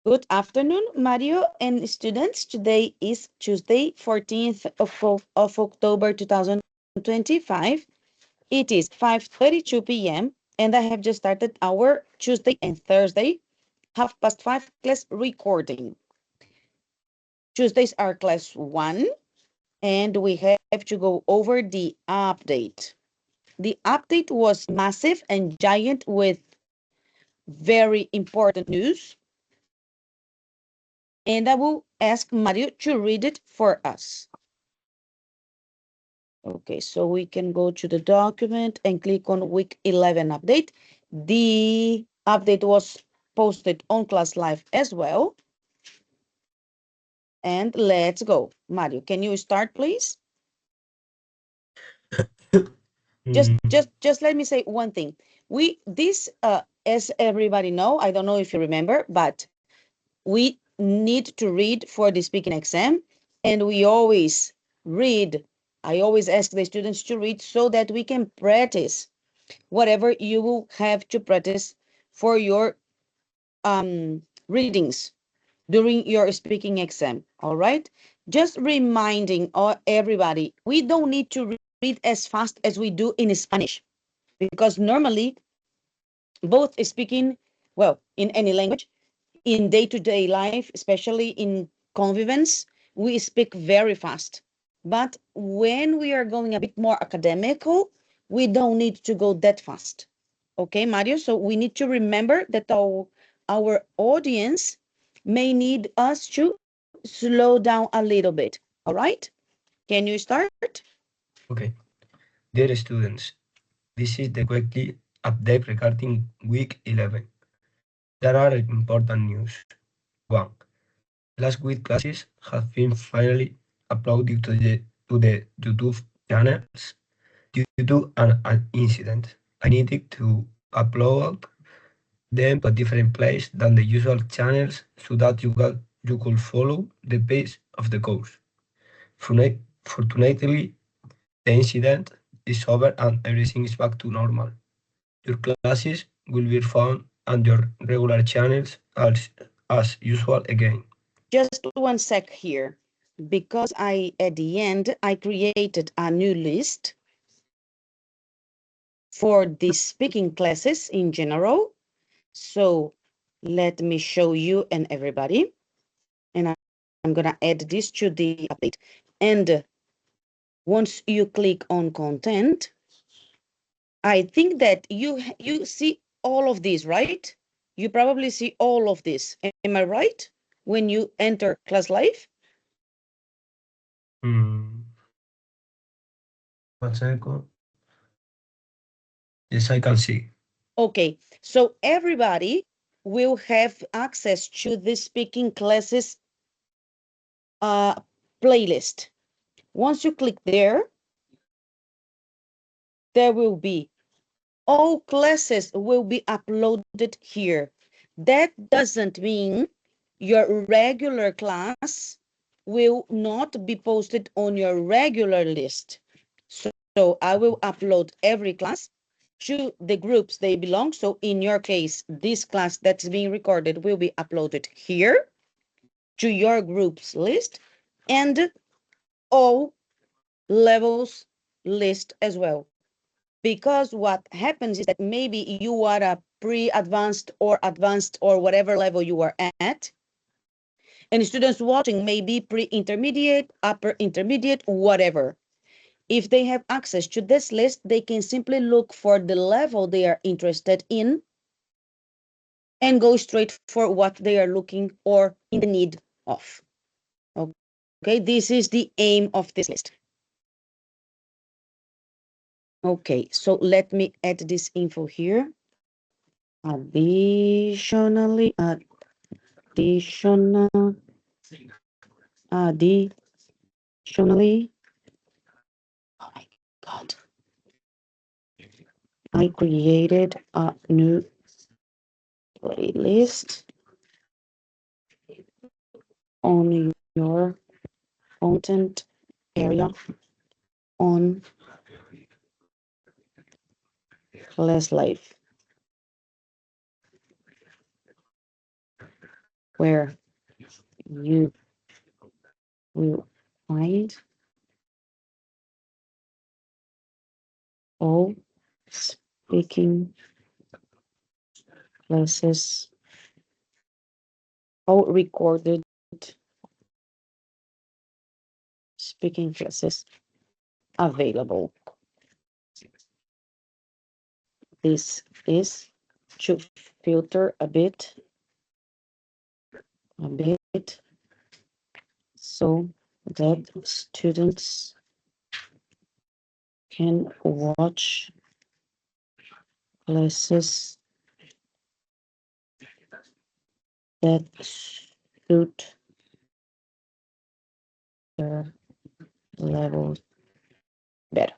Good afternoon, Mario and students. Today is Tuesday, 14th of October 2025. It is 5:32 p.m. and I have just started our Tuesday and Thursday 5:30 class recording. Tuesdays are class 1 and we have to go over the update. The update was massive and giant with very important news. And I will ask Mario to read it for us. Okay, so we can go to the document and click on week 11 update. The update was posted on Class Live as well. And let's go. Mario, can you start, please? Just let me say one thing. As everybody know, I don't know if you remember, but we need to read for the speaking exam, and we always read. I always ask the students to read so that we can practice whatever you will have to practice for your readings during your speaking exam. All right, just reminding everybody, we don't need to read as fast as we do in Spanish, because normally both speaking, well, in any language, in day-to-day life, especially in convivence, we speak very fast. But when we are going a bit more academical, we don't need to go that fast. Okay, Mario? So we need to remember that our audience may need us to slow down a little bit. All right? Can you start? Okay. Dear students, this is the weekly update regarding week 11. There are important news. 1. Last week classes have been finally uploaded to the YouTube channels due to an incident. I needed to upload them to a different place than the usual channels so that you could follow the pace of the course. Fortunately, the incident is over and everything is back to normal. Your classes will be found on your regular channels as usual again. Just one sec here, because at the end, I created a new list for the speaking classes in general. So let me show you and everybody. And I'm going to add this to the update. And once you click on content, I think that you see all of these, right? You probably see all of this. Am I right? When you enter Class Live? Mm, 1 second. Yes, I can see. Okay, so everybody will have access to the speaking classes playlist. Once you click there, there will be all classes will be uploaded here. That doesn't mean your regular class will not be posted on your regular list. So I will upload every class to the groups they belong. So in your case, this class that's being recorded will be uploaded here to your groups list, and all levels list as well. Because what happens is that maybe you are a pre-advanced or advanced or whatever level you are at, and students watching may be pre-intermediate, upper intermediate, whatever. If they have access to this list, they can simply look for the level they are interested in and go straight for what they are looking or in the need of. Okay, this is the aim of this list. Okay, so let me add this info here. Additionally, oh my God, I created a new playlist on your content area on Class Life. where you will find all speaking classes, all recorded speaking classes available. This is to filter a bit, so that students can watch classes that suit their level better.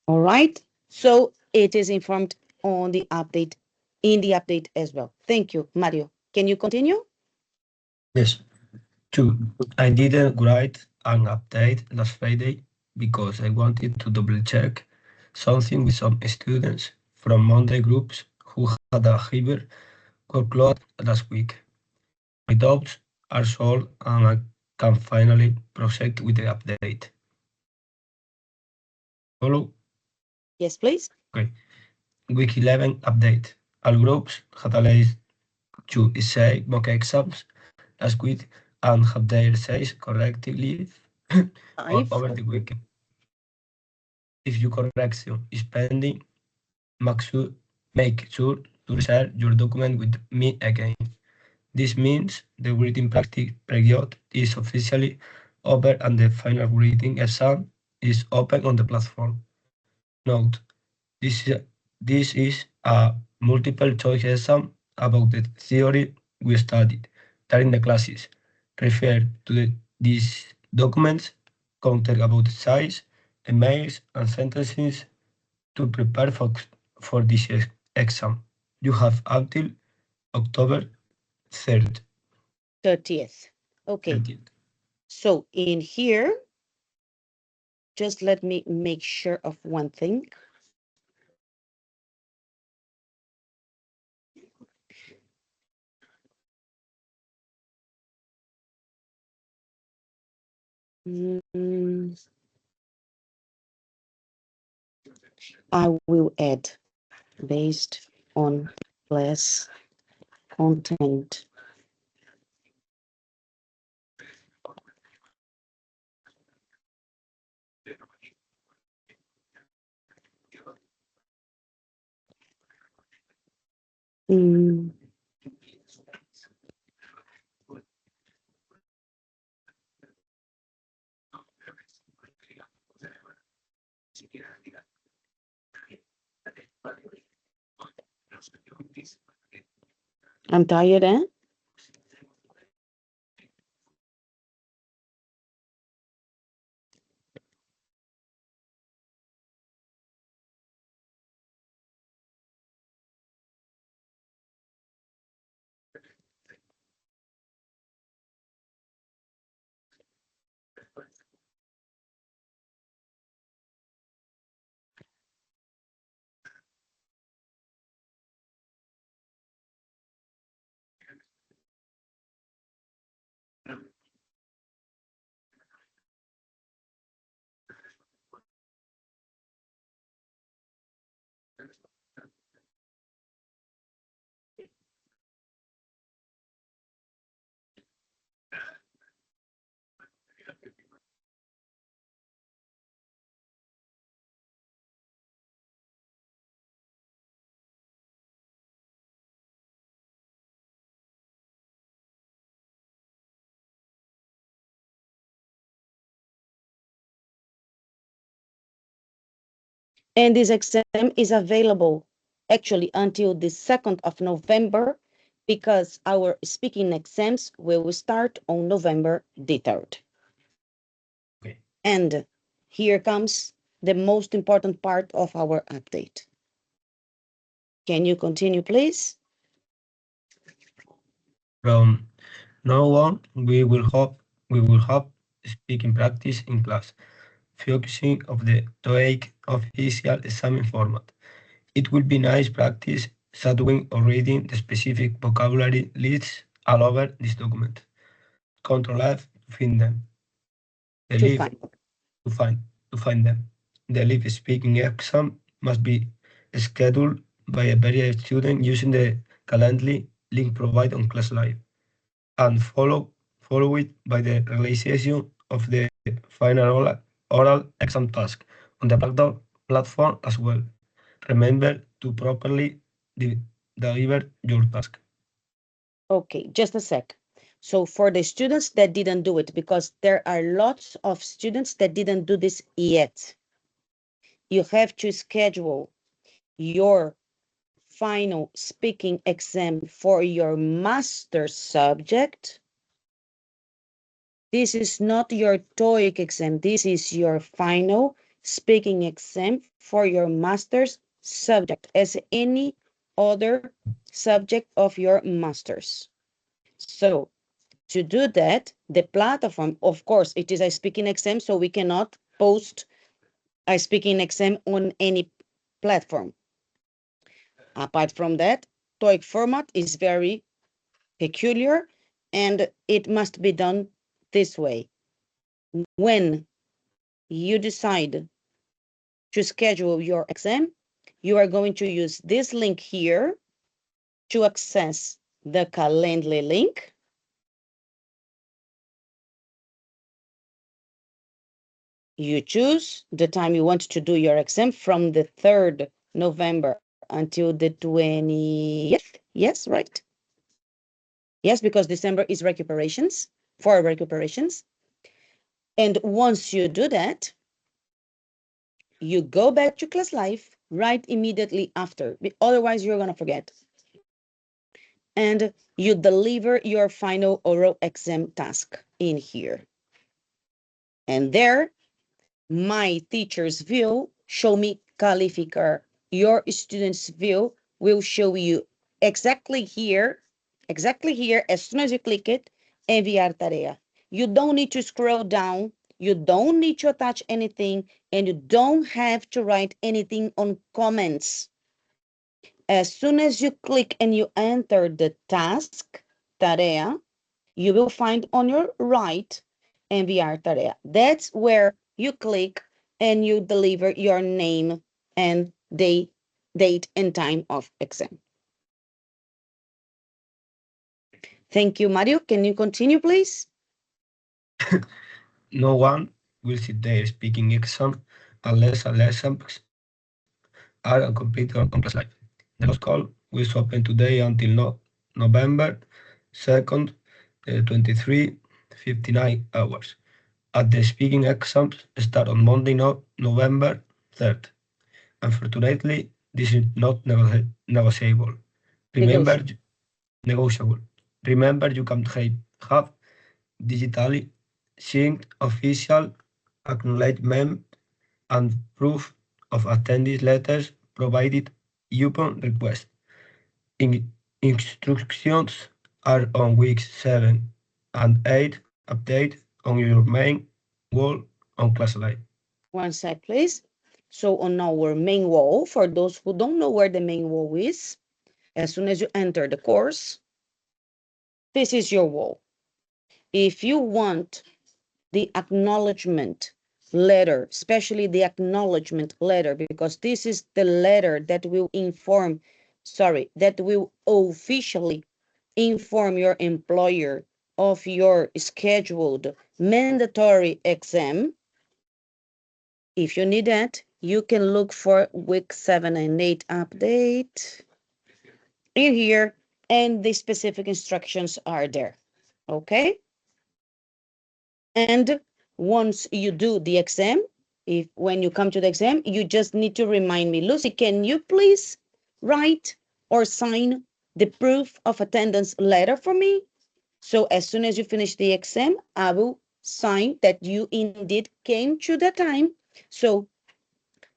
All right. So it is informed on the update, in the update as well. Thank you, Mario. Can you continue? Yes. 2. I didn't write an update last Friday because I wanted to double check something with some students from Monday groups who had a heavier workload last week. My doubts are solved and I can finally proceed with the update. Follow? Yes, please. Okay. Week 11 update. All groups had at least 2 essay mock exams last week and have their essays correctly Five. over the weekend. If your correction is pending, make sure to share your document with me again. This means the reading practice period is officially over and the final reading exam is open on the platform. Note, this, this is a multiple choice exam about the theory we studied during the classes. Refer to these documents, content about size, emails, and sentences to prepare for this exam. You have until October 3rd. 30th. Okay. 30th. So in here, just let me make sure of one thing. Mm, I will add based on class content. Mm, I'm tired, eh? And this exam is available actually until the 2nd of November because our speaking exams will start on November the 3rd. Okay. And here comes the most important part of our update. Can you continue, please? From now on, we will have speaking practice in class. focusing of the TOEIC official exam format. It will be nice practice shadowing or reading the specific vocabulary lists all over this document. Control F to find them. The To live find. to find to find them. The live speaking exam must be scheduled by a various student using the Calendly link provided on Class Live, and follow it by the realization of the final oral exam task on the Blackboard platform as well. Remember to properly deliver your task. Okay, just a sec. So for the students that didn't do it, because there are lots of students that didn't do this yet, you have to schedule your final speaking exam for your master's subject. This is not your TOEIC exam. This is your final speaking exam for your master's subject as any other subject of your master's. So to do that, the platform, of course, it is a speaking exam, so we cannot post a speaking exam on any platform. Apart from that, TOEIC format is very peculiar and it must be done this way. When you decide to schedule your exam, you are going to use this link here to access the Calendly link. You choose the time you want to do your exam from the 3rd November until the 20th. Yes, right? Yes, because December is recuperations, for recuperations. And once you do that, you go back to class live right immediately after. Otherwise, you're going to forget. And you deliver your final oral exam task in here. And there, my teacher's view, show me calificar. Your student's view will show you exactly here, as soon as you click it, enviar tarea. You don't need to scroll down. You don't need to attach anything, and you don't have to write anything on comments. As soon as you click and you enter the task, tarea, you will find on your right enviar tarea. That's where you click and you deliver your name and date and time of exam. Thank you, Mario. Can you continue, please? No one will sit there speaking exam unless lessons are completed on Class Live. The last call will open today until November 2nd, 23:59 hours. At the speaking exams start on Monday, November 3rd. Unfortunately, this is not negotiable. Remember, Negotiable. negotiable. Remember, you can have digitally synced official acknowledgement and proof of attendance letters provided upon request. Instructions are on weeks 7 and 8. Update on your main wall on Class Live. One sec, please. So on our main wall, for those who don't know where the main wall is, as soon as you enter the course, this is your wall. If you want the acknowledgement letter, especially the acknowledgement letter, because this is the letter that will that will officially inform your employer of your scheduled mandatory exam. If you need that, you can look for week 7 and 8 update in here, and the specific instructions are there. Okay? And once you do the exam, if when you come to the exam, you just need to remind me, Lucy, can you please write or sign the proof of attendance letter for me? So as soon as you finish the exam, I will sign that you indeed came to the time. So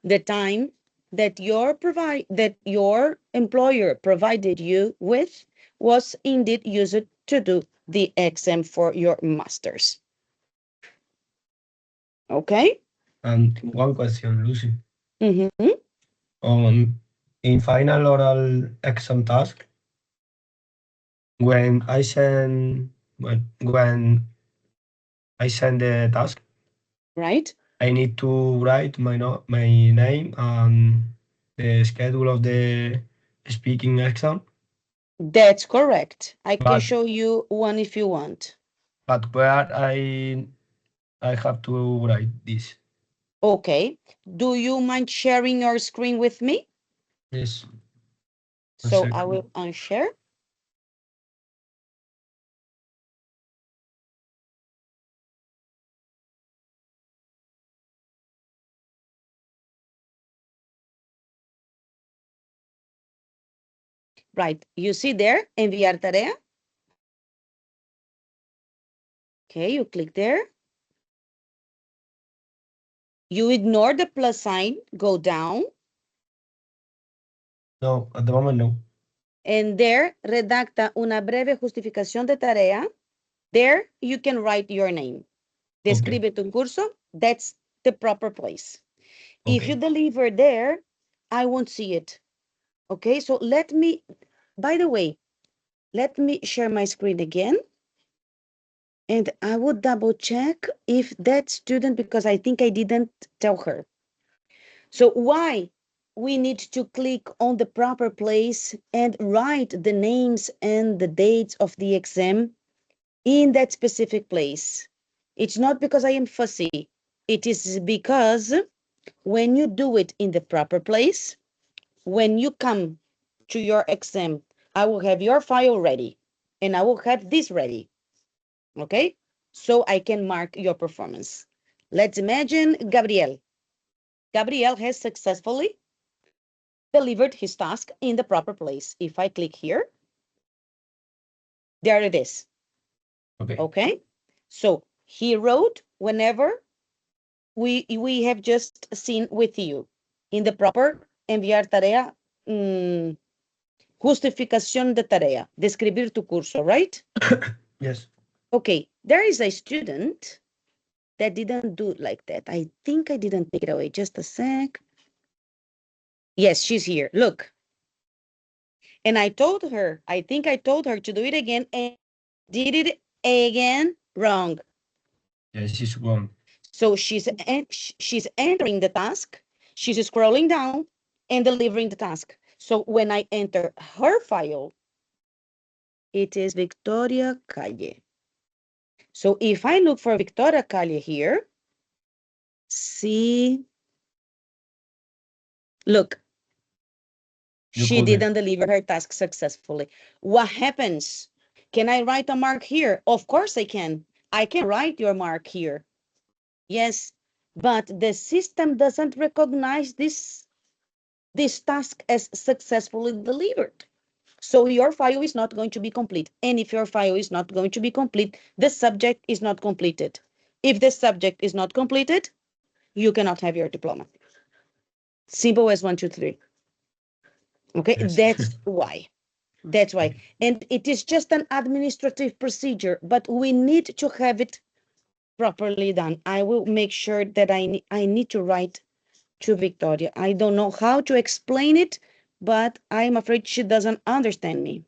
the time that your employer provided you with was indeed used to do the exam for your master's. Okay? And one question, Lucy. Mm-hmm. In final oral exam task, when I send when I send the task, Right? I need to write my name and the schedule of the speaking exam. That's correct. I can But show you one if you want. where I have to write this. Okay. Do you mind sharing your screen with me? Yes, one So I will second. unshare. Right. You see there, enviar tarea. Okay, you click there. You ignore the plus sign, go down, No, at the moment, no. and there, redacta una breve justificación de tarea. There, you can write your name. Okay, Describe tu curso. That's the proper place. If you okay. deliver there, I won't see it. Okay, so let me, by the way, let me share my screen again. And I would double check if that student, because I think I didn't tell her. So why we need to click on the proper place and write the names and the dates of the exam in that specific place. It's not because I am fussy. It is because when you do it in the proper place, when you come to your exam, I will have your file ready and I will have this ready. Okay? So I can mark your performance. Let's imagine Gabriel. Gabriel has successfully delivered his task in the proper place. If I click here, there it is. Okay. Okay? So he wrote whenever we have just seen with you in the proper enviar tarea, justificación de tarea, describir tu curso, right? Yes. Okay, there is a student that didn't do it like that. I think I didn't take it away. Just a sec. Yes, she's here. Look. And I told her, I think I told her to do it again and did it again wrong. Yes, she's wrong. So she's entering the task, she's scrolling down and delivering the task. So when I enter her file, it is Victoria Calle. So if I look for Victoria Calle here, see, look, You she couldn't. didn't deliver her task successfully. What happens? Can I write a mark here? Of course I can. I can write your mark here. Yes, but the system doesn't recognize this task as successfully delivered. So your file is not going to be complete. And if your file is not going to be complete, the subject is not completed. If the subject is not completed, you cannot have your diploma. Simple as 1, 2, 3. Okay, Yes. that's why. That's why. Okay. And it is just an administrative procedure, but we need to have it properly done. I will make sure that I need to write to Victoria. I don't know how to explain it, but I'm afraid she doesn't understand me.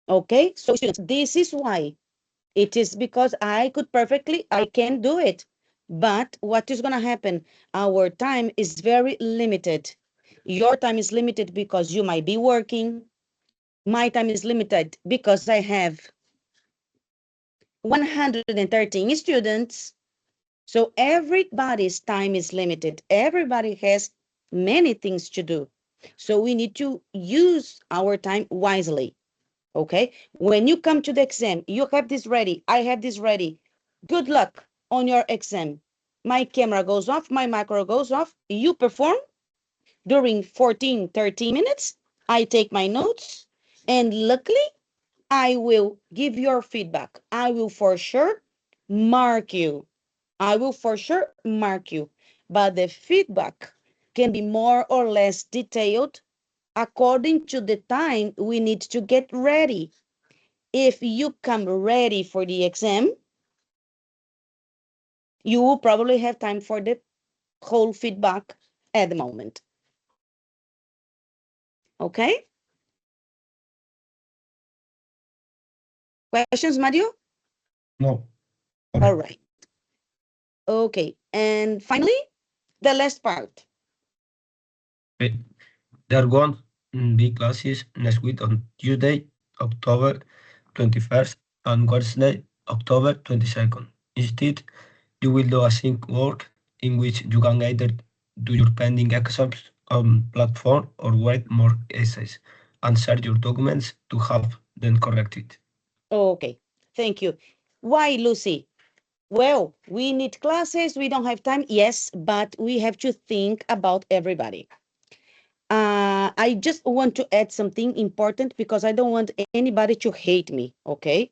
Okay, so students, this is why. It is because I can do it. But what is going to happen? Our time is very limited. Your time is limited because you might be working. My time is limited because I have 113 students. So everybody's time is limited. Everybody has many things to do. So we need to use our time wisely. Okay. When you come to the exam, you have this ready. I have this ready. Good luck on your exam. My camera goes off, my micro goes off. You perform during 14, 13 minutes. I take my notes, and luckily, I will give your feedback. I will for sure mark you. I will for sure mark you, but the feedback can be more or less detailed according to the time we need to get ready. If you come ready for the exam, you will probably have time for the whole feedback at the moment. Okay? Questions, Mario? No. All Okay. right. Okay. And finally, the last part. Okay. There are going to be classes next week on Tuesday, October 21st, and Wednesday, October 22nd. Instead, you will do a sync work in which you can either do your pending exams on platform or write more essays and share your documents to have them corrected. Okay. Thank you. Why, Lucy? Well, we need classes. We don't have time. Yes, but we have to think about everybody. I just want to add something important because I don't want anybody to hate me. Okay.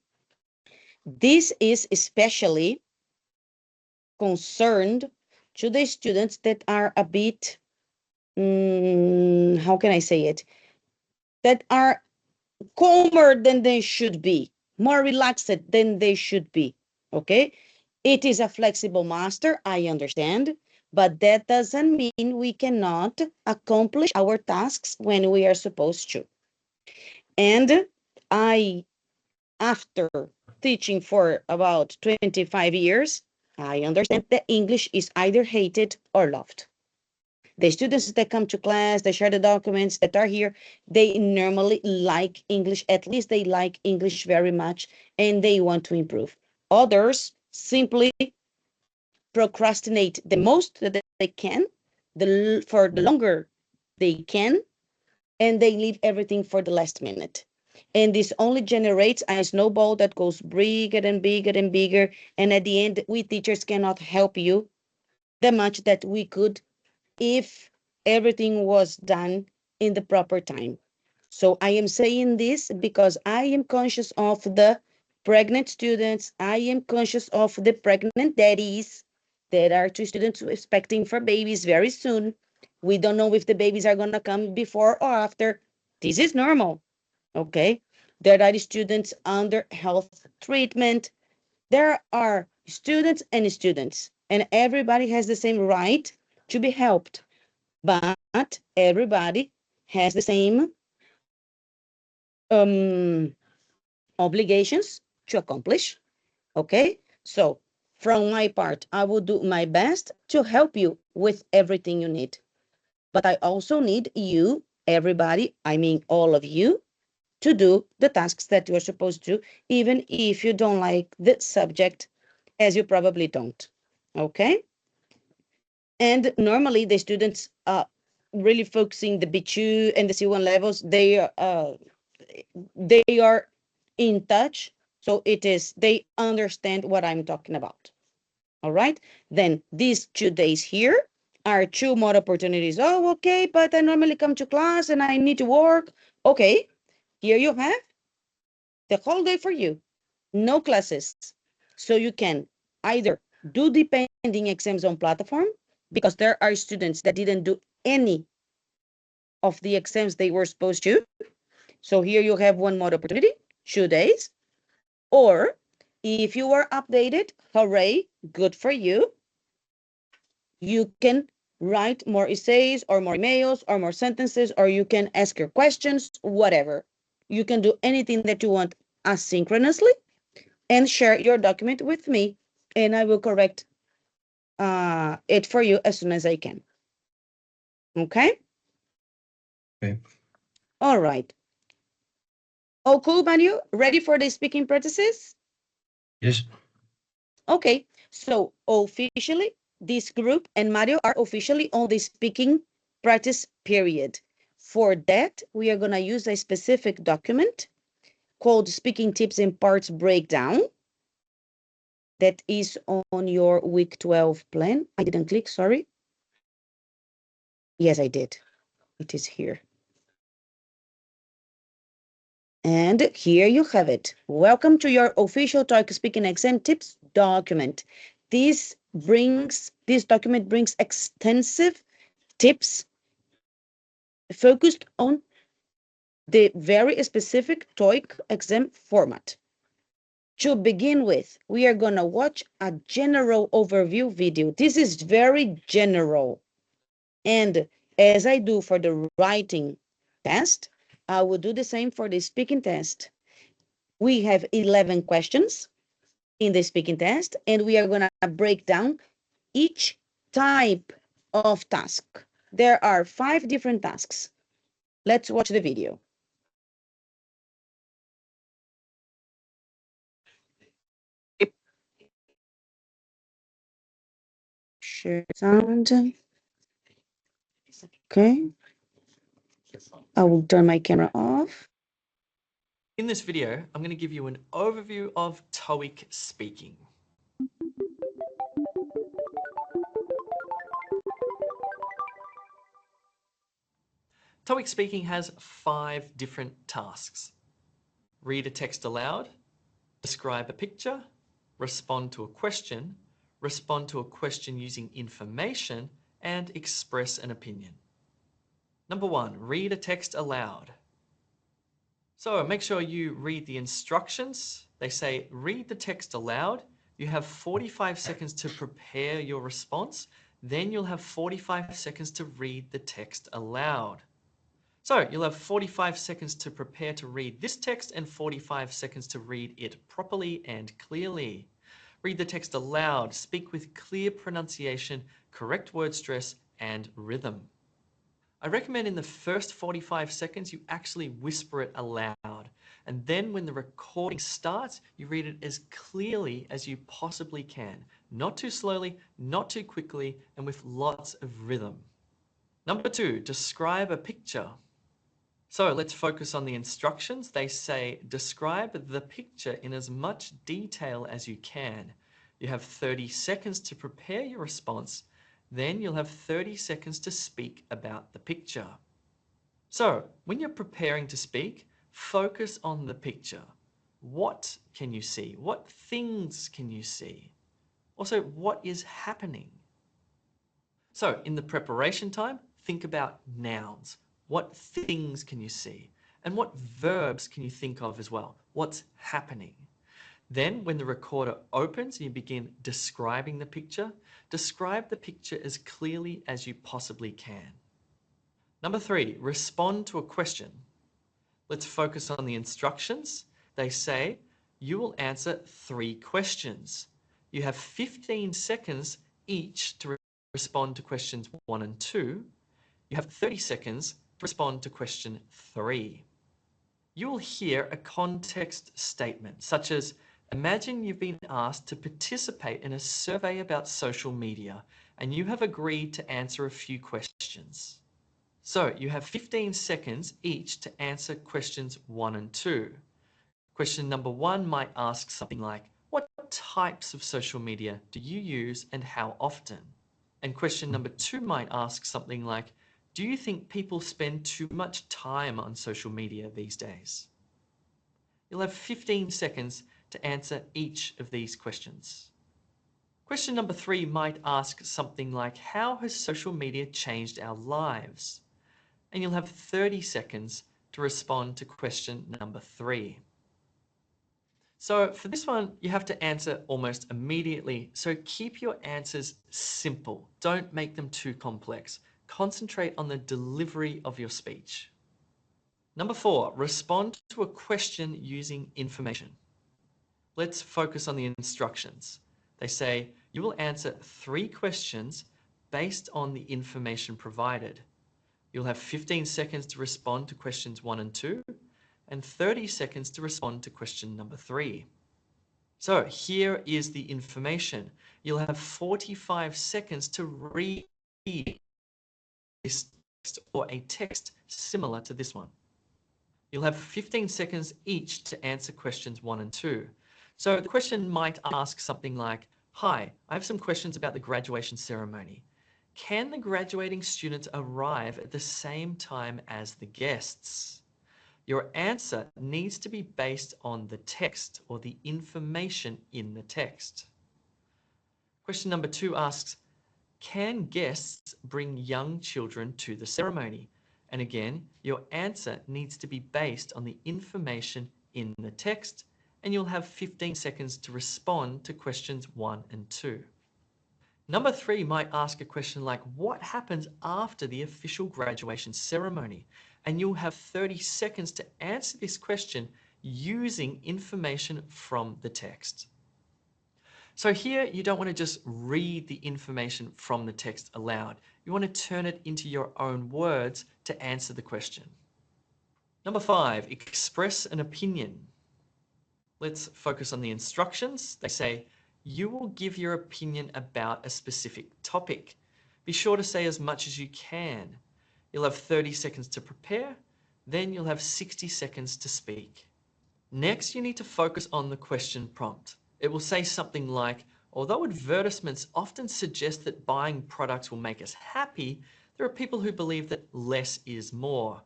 This is especially concerned to the students that are a bit, how can I say it? That are calmer than they should be, more relaxed than they should be. Okay. It is a flexible master, I understand, but that doesn't mean we cannot accomplish our tasks when we are supposed to. And I, after teaching for about 25 years, I understand that English is either hated or loved. The students that come to class, they share the documents that are here, they normally like English, at least they like English very much, and they want to improve. Others simply procrastinate the most that they can, for the longer they can, and they leave everything for the last minute. And this only generates a snowball that goes bigger and bigger and bigger. And at the end, we teachers cannot help you the much that we could if everything was done in the proper time. So I am saying this because I am conscious of the pregnant students. I am conscious of the pregnant daddies. There are two students expecting for babies very soon. We don't know if the babies are going to come before or after. This is normal. Okay. There are students under health treatment. There are students, and everybody has the same right to be helped, but everybody has the same um, obligations to accomplish. Okay, so from my part, I will do my best to help you with everything you need. But I also need you, everybody, I mean all of you, to do the tasks that you're supposed to, even if you don't like the subject, as you probably don't. Okay? And normally the students are really focusing the B2 and the C1 levels, they are in touch. So it is, they understand what I'm talking about. All right. Then these 2 days here are two more opportunities. Oh, okay, but I normally come to class and I need to work. Okay, here you have the whole day for you. No classes. So you can either do the pending exams on platform because there are students that didn't do any of the exams they were supposed to. So here you have one more opportunity, 2 days. Or if you are updated, hooray, good for you. You can write more essays or more emails or more sentences, or you can ask your questions, whatever. You can do anything that you want asynchronously and share your document with me, and I will correct it for you as soon as I can. Okay? Okay. All right. Oh, cool, Mario. Ready for the speaking practices? Yes. Okay. So officially, this group and Mario are officially on the speaking practice period. For that, we are going to use a specific document called Speaking Tips and Parts Breakdown. That is on your week 12 plan. I didn't click, sorry. Yes, I did. It is here. And here you have it. Welcome to your official TOEIC speaking exam tips document. This document brings extensive tips focused on the very specific TOEIC exam format. To begin with, we are going to watch a general overview video. This is very general. And as I do for the writing test, I will do the same for the speaking test. We have 11 questions in the speaking test, and we are going to break down each type of task. There are 5 different tasks. Let's watch the video. Share sound. Okay. I will turn my camera off. In this video, I'm going to give you an overview of TOEIC speaking. TOEIC speaking has 5 different tasks. Read a text aloud, describe a picture, respond to a question using information, and express an opinion. Number 1, read a text aloud. So make sure you read the instructions. They say, read the text aloud. You have 45 seconds to prepare your response. Then you'll have 45 seconds to read the text aloud. So you'll have 45 seconds to prepare to read this text and 45 seconds to read it properly and clearly. Read the text aloud. Speak with clear pronunciation, correct word stress, and rhythm. I recommend in the first 45 seconds you actually whisper it aloud, and then when the recording starts you read it as clearly as you possibly can, not too slowly, not too quickly, and with lots of rhythm. Number 2, describe a picture. So let's focus on the instructions. They say describe the picture in as much detail as you can. You have 30 seconds to prepare your response. Then you'll have 30 seconds to speak about the picture. So when you're preparing to speak, focus on the picture. What can you see? What things can you see? Also, what is happening? So in the preparation time, think about nouns. What things can you see? And what verbs can you think of as well? What's happening? Then when the recorder opens and you begin describing the picture, describe the picture as clearly as you possibly can. Number 3, respond to a question. Let's focus on the instructions. They say you will answer 3 questions. You have 15 seconds each to respond to questions 1 and 2. You have 30 seconds to respond to question 3. You will hear a context statement such as, imagine you've been asked to participate in a survey about social media and you have agreed to answer a few questions. So you have 15 seconds each to answer questions 1 and 2. Question number 1 might ask something like, what types of social media do you use and how often? And question number 2 might ask something like, do you think people spend too much time on social media these days? You'll have 15 seconds to answer each of these questions. Question number 3 might ask something like, how has social media changed our lives? And you'll have 30 seconds to respond to question number 3. So for this one, you have to answer almost immediately. So keep your answers simple. Don't make them too complex. Concentrate on the delivery of your speech. Number 4, respond to a question using information. Let's focus on the instructions. They say you will answer 3 questions based on the information provided. You'll have 15 seconds to respond to questions 1 and 2, and 30 seconds to respond to question number 3. So here is the information. You'll have 45 seconds to read this text or a text similar to this one. You'll have 15 seconds each to answer questions 1 and 2. So the question might ask something like, hi, I have some questions about the graduation ceremony. Can the graduating students arrive at the same time as the guests? Your answer needs to be based on the text or the information in the text. Question number 2 asks, can guests bring young children to the ceremony? And again, your answer needs to be based on the information in the text, and you'll have 15 seconds to respond to questions 1 and 2. Number 3 might ask a question like, what happens after the official graduation ceremony? And you'll have 30 seconds to answer this question using information from the text. So here, you don't want to just read the information from the text aloud. You want to turn it into your own words to answer the question. Number 5, express an opinion. Let's focus on the instructions. They say, you will give your opinion about a specific topic. Be sure to say as much as you can. You'll have 30 seconds to prepare, then you'll have 60 seconds to speak. Next, you need to focus on the question prompt. It will say something like, although advertisements often suggest that buying products will make us happy, there are people who believe that less is more.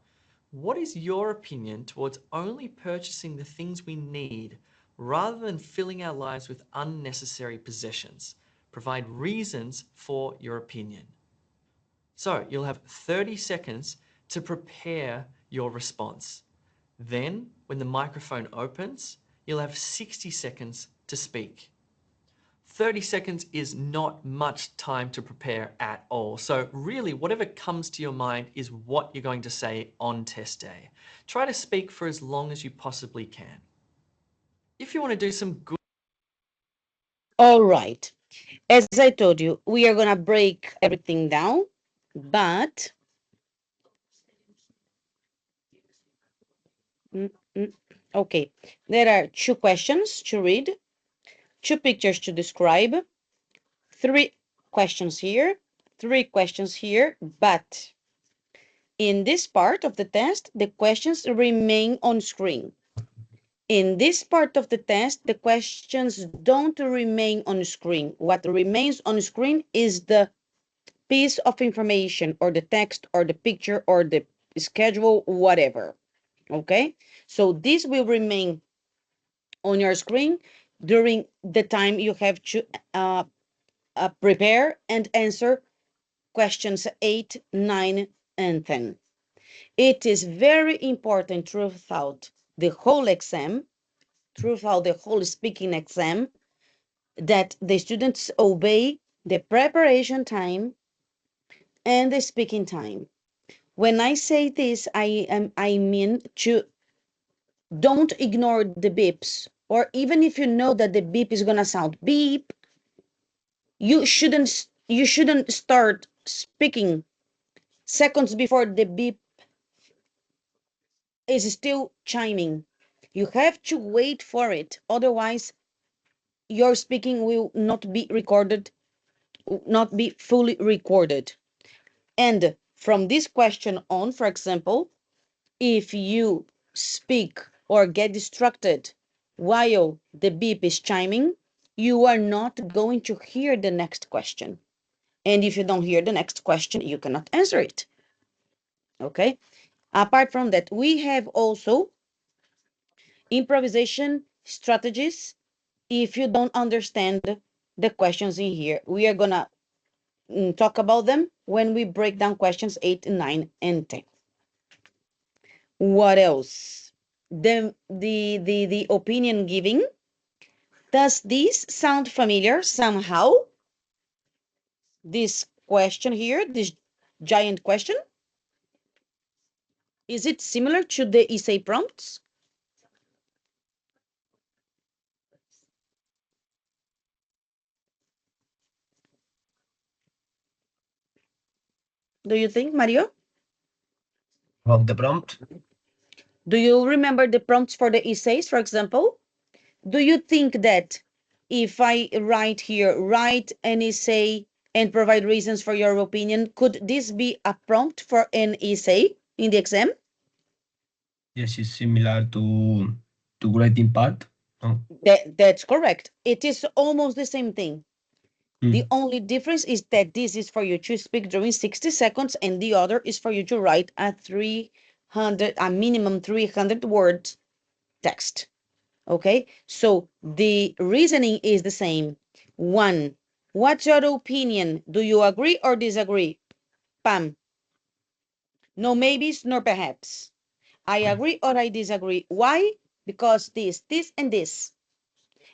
What is your opinion towards only purchasing the things we need rather than filling our lives with unnecessary possessions? Provide reasons for your opinion. So you'll have 30 seconds to prepare your response. Then, when the microphone opens, you'll have 60 seconds to speak. 30 seconds is not much time to prepare at all. So really, whatever comes to your mind is what you're going to say on test day. Try to speak for as long as you possibly can. If you want to do some good... All right. As I told you, we are going to break everything down, but okay, there are 2 questions to read, 2 pictures to describe, 3 questions here, 3 questions here, but in this part of the test, the questions remain on screen. In this part of the test, the questions don't remain on screen. What remains on screen is the piece of information or the text or the picture or the schedule, whatever. Okay, so this will remain on your screen during the time you have to prepare and answer questions 8, 9, and 10. It is very important throughout the whole exam, throughout the whole speaking exam, that the students obey the preparation time and the speaking time. When I say this, I mean to don't ignore the beeps, or even if you know that the beep is gonna sound beep, you shouldn't start speaking seconds before the beep is still chiming. You have to wait for it, otherwise your speaking will not be recorded, not be fully recorded. And from this question on, for example, if you speak or get distracted while the beep is chiming, you are not going to hear the next question. And if you don't hear the next question, you cannot answer it. Okay? Apart from that, we have also improvisation strategies. If you don't understand the questions in here, we are gonna talk about them when we break down questions 8, 9, and 10. What else? The opinion giving. Does this sound familiar somehow? This question here, this giant question, is it similar to the essay prompts? Do you think, Mario? About the prompt? Do you remember the prompts for the essays, for example? Do you think that if I write here, write an essay and provide reasons for your opinion, could this be a prompt for an essay in the exam? Yes, it's similar to writing part. No? That's correct. It is almost the same thing. The only difference is that this is for you to speak during 60 seconds and the other is for you to write a minimum 300 words text. Okay, so the reasoning is the same. One, What's your opinion? Do you agree or disagree? Pam. No maybes nor perhaps. I agree or I disagree. Why? Because this, and this.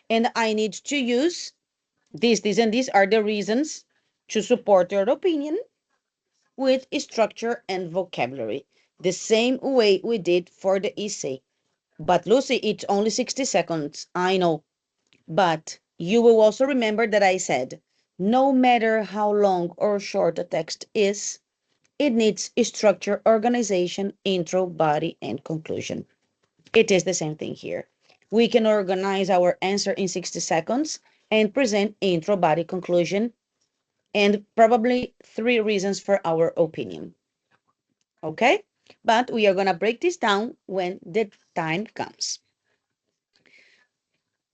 And I need to use this, and these are the reasons to support your opinion with structure and vocabulary. The same way we did for the essay. But Lucy, it's only 60 seconds. I know. But you will also remember that I said, no matter how long or short a text is, it needs structure, organization, intro, body, and conclusion. It is the same thing here. We can organize our answer in 60 seconds and present intro, body, conclusion, and probably 3 reasons for our opinion. Okay? But we are going to break this down when the time comes.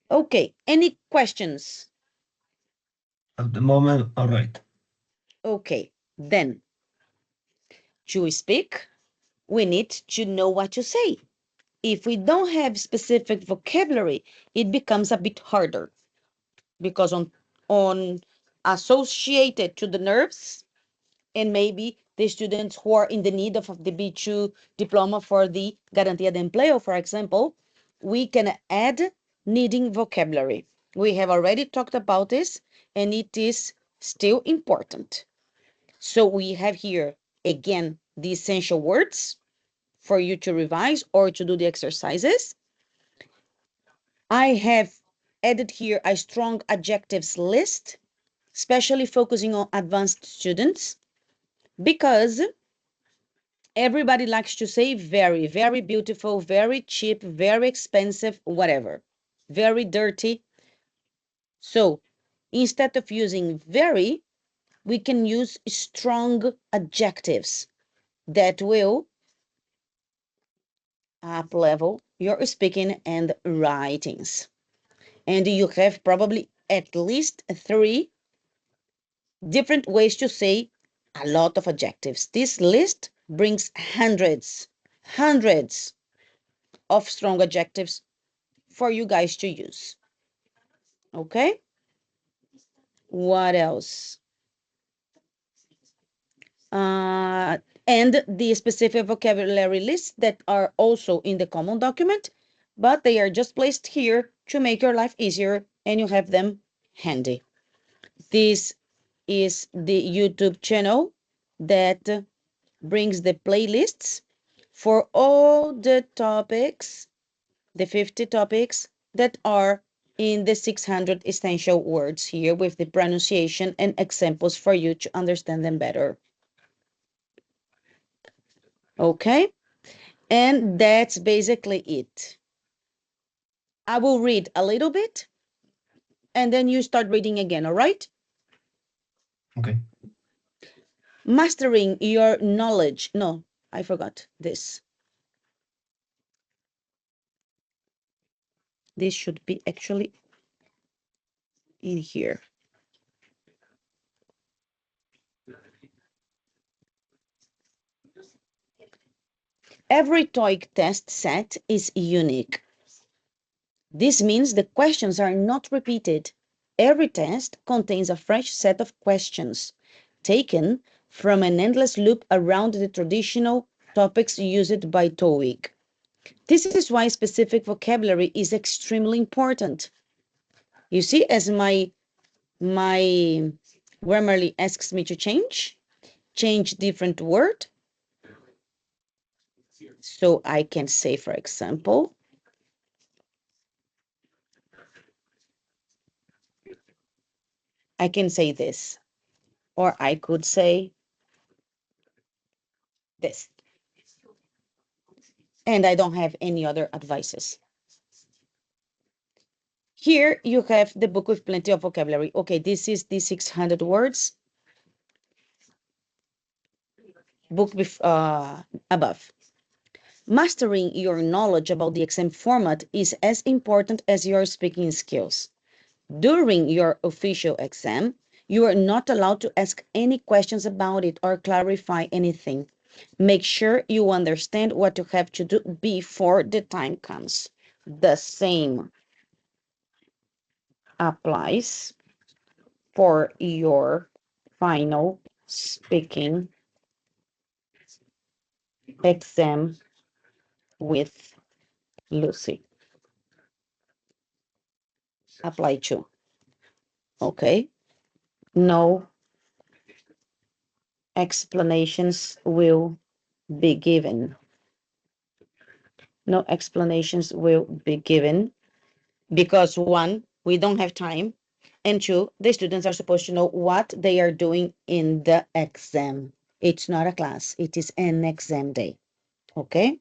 Okay, any questions? At the moment, all right. Okay, then to speak, we need to know what to say. If we don't have specific vocabulary, it becomes a bit harder because on associated to the nerves and maybe the students who are in the need of the B2 diploma for the Garantía de Empleo, for example, we can add needing vocabulary. We have already talked about this, and it is still important. So we have here, again, the essential words for you to revise or to do the exercises. I have added here a strong adjectives list, especially focusing on advanced students, because everybody likes to say very, very beautiful, very cheap, very expensive, whatever, very dirty. So instead of using very, we can use strong adjectives that will up level your speaking and writings. And you have probably at least 3 different ways to say a lot of adjectives. This list brings hundreds of strong adjectives for you guys to use. Okay? What else? And the specific vocabulary lists that are also in the common document, but they are just placed here to make your life easier and you have them handy. This is the YouTube channel that brings the playlists for all the topics, the 50 topics that are in the 600 essential words here with the pronunciation and examples for you to understand them better. Okay? And that's basically it. I will read a little bit and then you start reading again, all right? Okay. Mastering your knowledge. No, I forgot this. This should be actually in here. Every TOEIC test set is unique. This means the questions are not repeated. Every test contains a fresh set of questions taken from an endless loop around the traditional topics used by TOEIC. This is why specific vocabulary is extremely important. You see, as my Grammarly asks me to change different word. So I can say, for example, I can say this, or I could say this. And I don't have any other advices. Here you have the book with plenty of vocabulary. Okay, this is the 600 words book above. Mastering your knowledge about the exam format is as important as your speaking skills. During your official exam, you are not allowed to ask any questions about it or clarify anything. Make sure you understand what you have to do before the time comes. The same applies for your final speaking exam with Lucy. Apply to. Okay. No explanations will be given. No explanations will be given because one, we don't have time, and two, the students are supposed to know what they are doing in the exam. It's not a class, it is an exam day. Okay?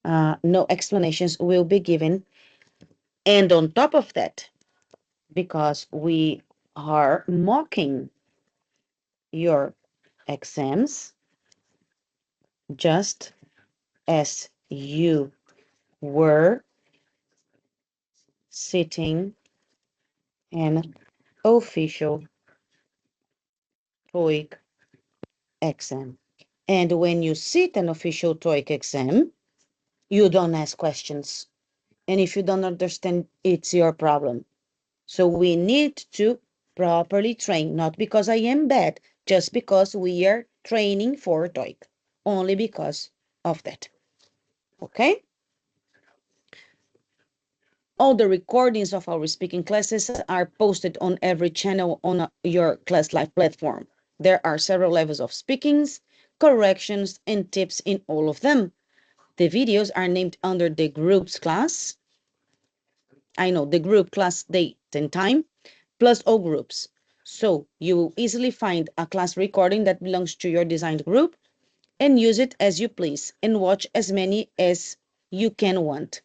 No explanations will be given. And on top of that, because we are mocking your exams, just as you were sitting an official TOEIC exam. And when you sit an official TOEIC exam, you don't ask questions. And if you don't understand, it's your problem. So we need to properly train, not because I am bad, just because we are training for TOEIC, only because of that. Okay? All the recordings of our speaking classes are posted on every channel on your Class Live platform. There are several levels of speakings, corrections, and tips in all of them. The videos are named under the groups class. I know the group class date and time, plus all groups. So you will easily find a class recording that belongs to your designed group and use it as you please and watch as many as you can want.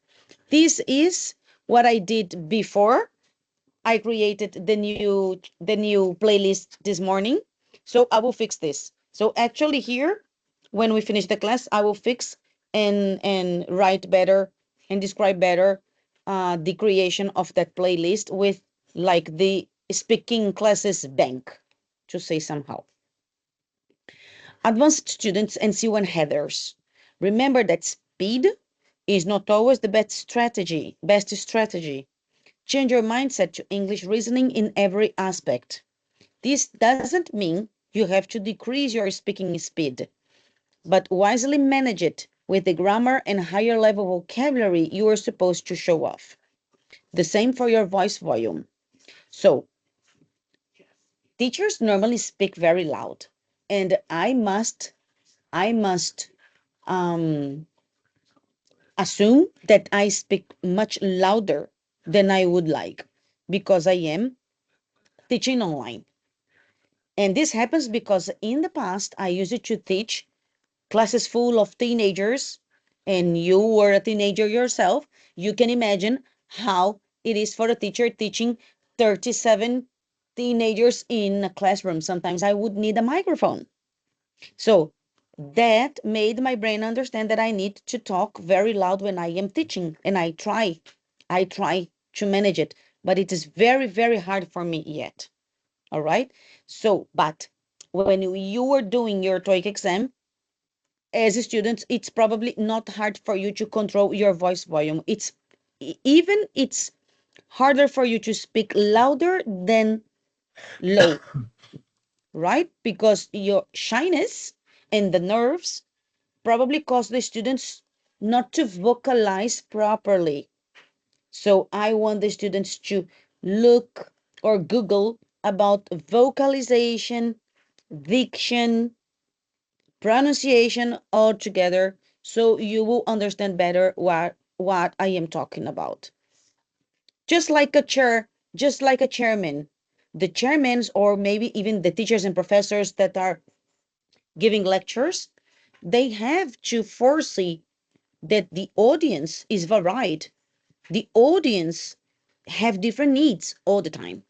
This is what I did before I created the new playlist this morning. So I will fix this. So actually here, when we finish the class, I will fix and write better and describe better the creation of that playlist with like the speaking classes bank, to say somehow. Advanced students and C1 headers. Remember that speed is not always the best strategy. Change your mindset to English reasoning in every aspect. This doesn't mean you have to decrease your speaking speed, but wisely manage it with the grammar and higher level vocabulary you are supposed to show off. The same for your voice volume. So, teachers normally speak very loud, and I must um, assume that I speak much louder than I would like because I am teaching online. And this happens because in the past, I used it to teach classes full of teenagers, and you were a teenager yourself. You can imagine how it is for a teacher teaching 37 teenagers in a classroom. Sometimes I would need a microphone. So that made my brain understand that I need to talk very loud when I am teaching, and I try to manage it, but it is very, very hard for me yet. All right. So, but when you were doing your TOEIC exam, as a student, it's probably not hard for you to control your voice volume. It's harder for you to speak louder than low, right? Because your shyness and the nerves probably cause the students not to vocalize properly. So I want the students to look or Google about vocalization, diction, pronunciation all together, so you will understand better what I am talking about. Just like a chair, just like a chairman, the chairmans or maybe even the teachers and professors that are giving lectures, they have to foresee that the audience is varied. The audience have different needs all the time.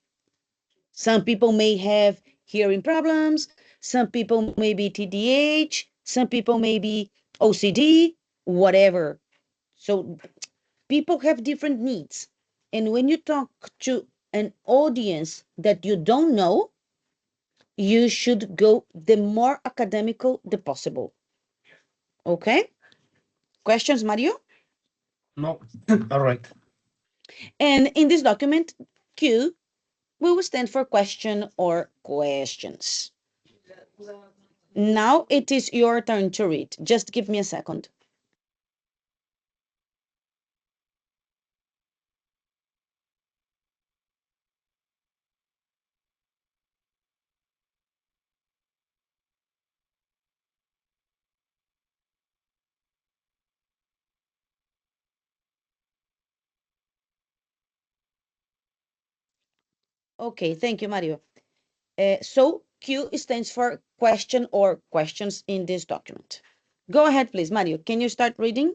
Some people may have hearing problems, some people may be TDAH, some people may be OCD, whatever. So people have different needs. And when you talk to an audience that you don't know, you should go the more academical the possible. Okay? Questions, Mario? No. All right. And in this document, Q will stand for question or questions. Now it is your turn to read. Just give me a second. Okay, thank you, Mario. So Q stands for question or questions in this document. Go ahead, please, Mario. Can you start reading?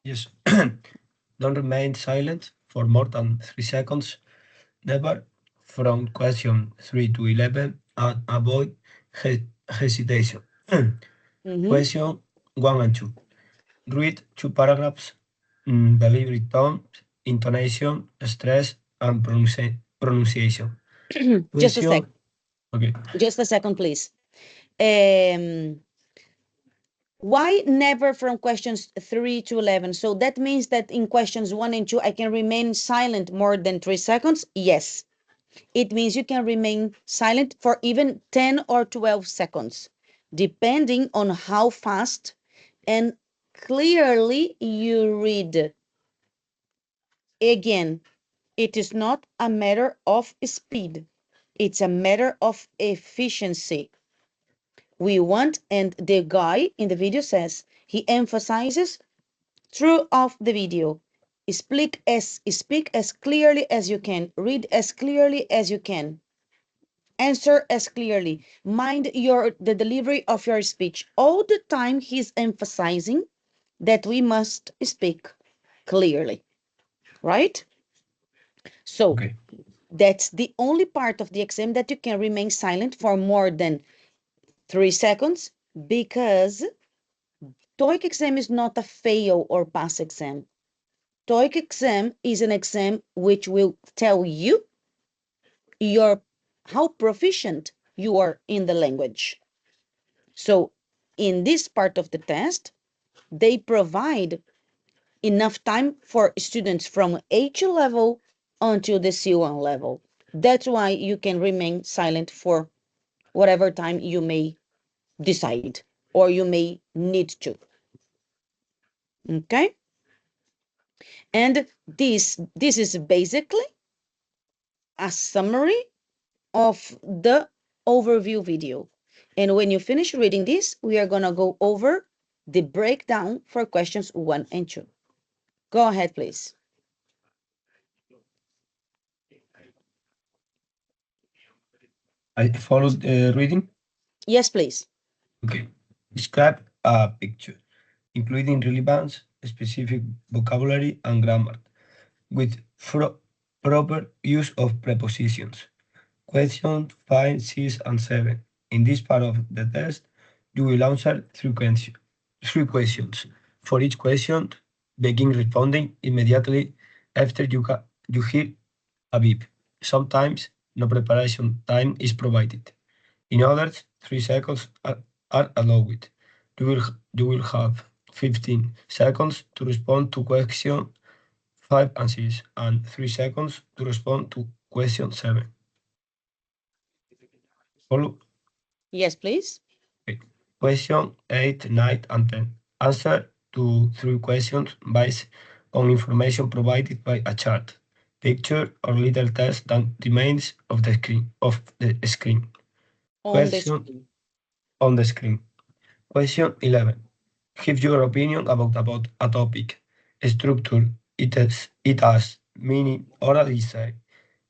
Yes. Don't remain silent for more than 3 seconds. Never from question 3 to 11 and avoid hesitation. Mm-hmm. Question 1 and 2. Read 2 paragraphs. Delivery tone, intonation, stress, and pronunciation. Just a sec. Question. Okay. Just a second, please. Um, why never from questions 3 to 11? So that means that in questions 1 and 2, I can remain silent more than 3 seconds? Yes. It means you can remain silent for even 10 or 12 seconds, depending on how fast and clearly you read. Again, it is not a matter of speed, it's a matter of efficiency. We want, and the guy in the video says, he emphasizes throughout the video. Speak as clearly as you can, read as clearly as you can, answer as clearly, mind the delivery of your speech. All the time he's emphasizing that we must speak clearly, right? So Okay. that's the only part of the exam that you can remain silent for more than 3 seconds, because TOEIC exam is not a fail or pass exam. TOEIC exam is an exam which will tell you your how proficient you are in the language. So in this part of the test, they provide enough time for students from A2 level until the C1 level. That's why you can remain silent for whatever time you may decide or you may need to. Okay? And this is basically a summary of the overview video. And when you finish reading this, we are going to go over the breakdown for questions 1 and 2. Go ahead, please. I followed reading. Yes, please. Okay. Describe a picture, including relevance, specific vocabulary, and grammar, with proper use of prepositions. Questions 5, 6, and 7. In this part of the test, you will answer three questions. For each question, begin responding immediately after you hear a beep. Sometimes no preparation time is provided. In others, 3 seconds are allowed. You will have 15 seconds to respond to question 5 and 6, and 3 seconds to respond to question 7. Follow. Yes, please. Okay. Question 8, 9, and 10. Answer to 3 questions based on information provided by a chart, picture, or little text that remains of the screen. On the Question screen. on the screen. Question 11. Give your opinion about a topic, structure, it has meaning, or a design,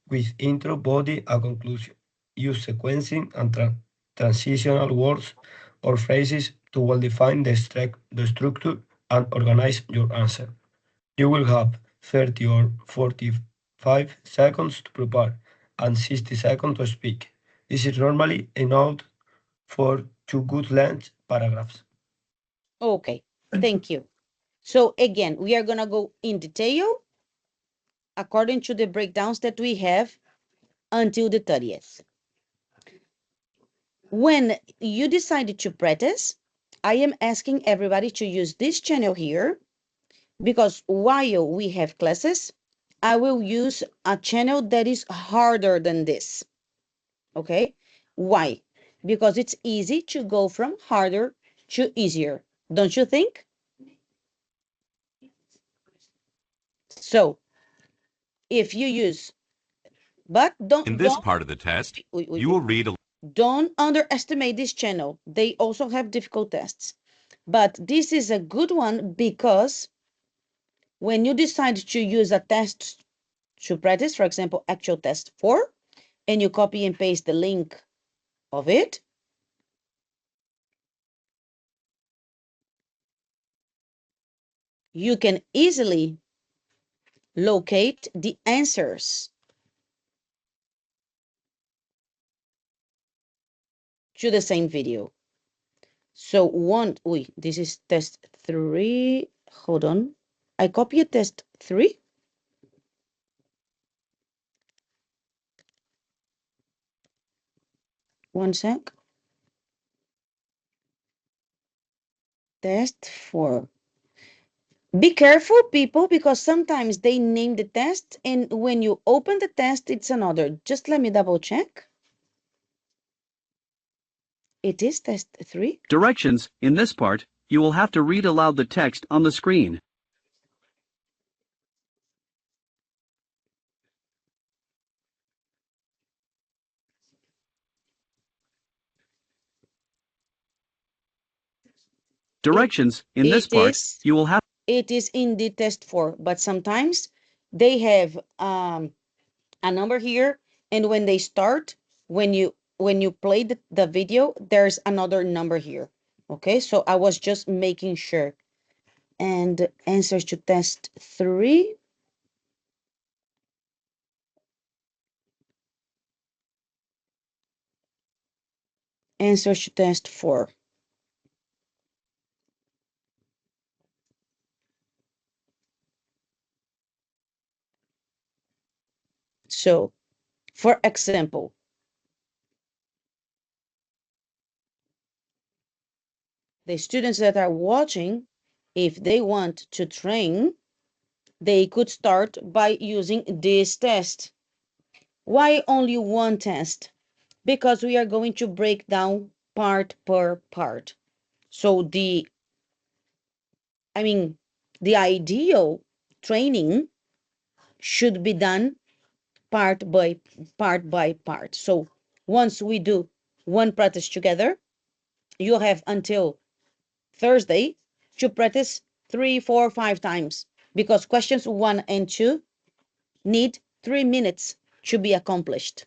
with intro, body, and conclusion. Use sequencing and transitional words or phrases to well define the structure and organize your answer. You will have 30 or 45 seconds to prepare and 60 seconds to speak. This is normally enough for 2 good length paragraphs. Okay, thank you. So again, we are going to go in detail according to the breakdowns that we have until the 30th. When you decided to practice, I am asking everybody to use this channel here, because while we have classes, I will use a channel that is harder than this. Okay? Why? Because it's easy to go from harder to easier. Don't you think? So if you use, but In this part of the test, you will read a don't underestimate this channel. They also have difficult tests. But this is a good one because when you decide to use a test to practice, for example, actual test 4, and you copy and paste the link of it, you can easily locate the answers to the same video. So this is test 3. Hold on. I copied test 3. One sec. Test 4. Be careful, people, because sometimes they name the test, and when you open the test, it's another. Just let me double check. It is test 3. Directions. In this part, you will have to read aloud the text on the screen. Directions. In this part, you will have. It is in the test 4, but sometimes they have a number here, and when they start, when you play the video, there's another number here. Okay, so I was just making sure. And answers to test 3. Answers to test 4. So, for example, the students that are watching, if they want to train, they could start by using this test. Why only one test? Because we are going to break down part per part. So the ideal training should be done part by part. So once we do one practice together, you have until Thursday to practice 3, 4, 5 times, because questions 1 and 2 need 3 minutes to be accomplished.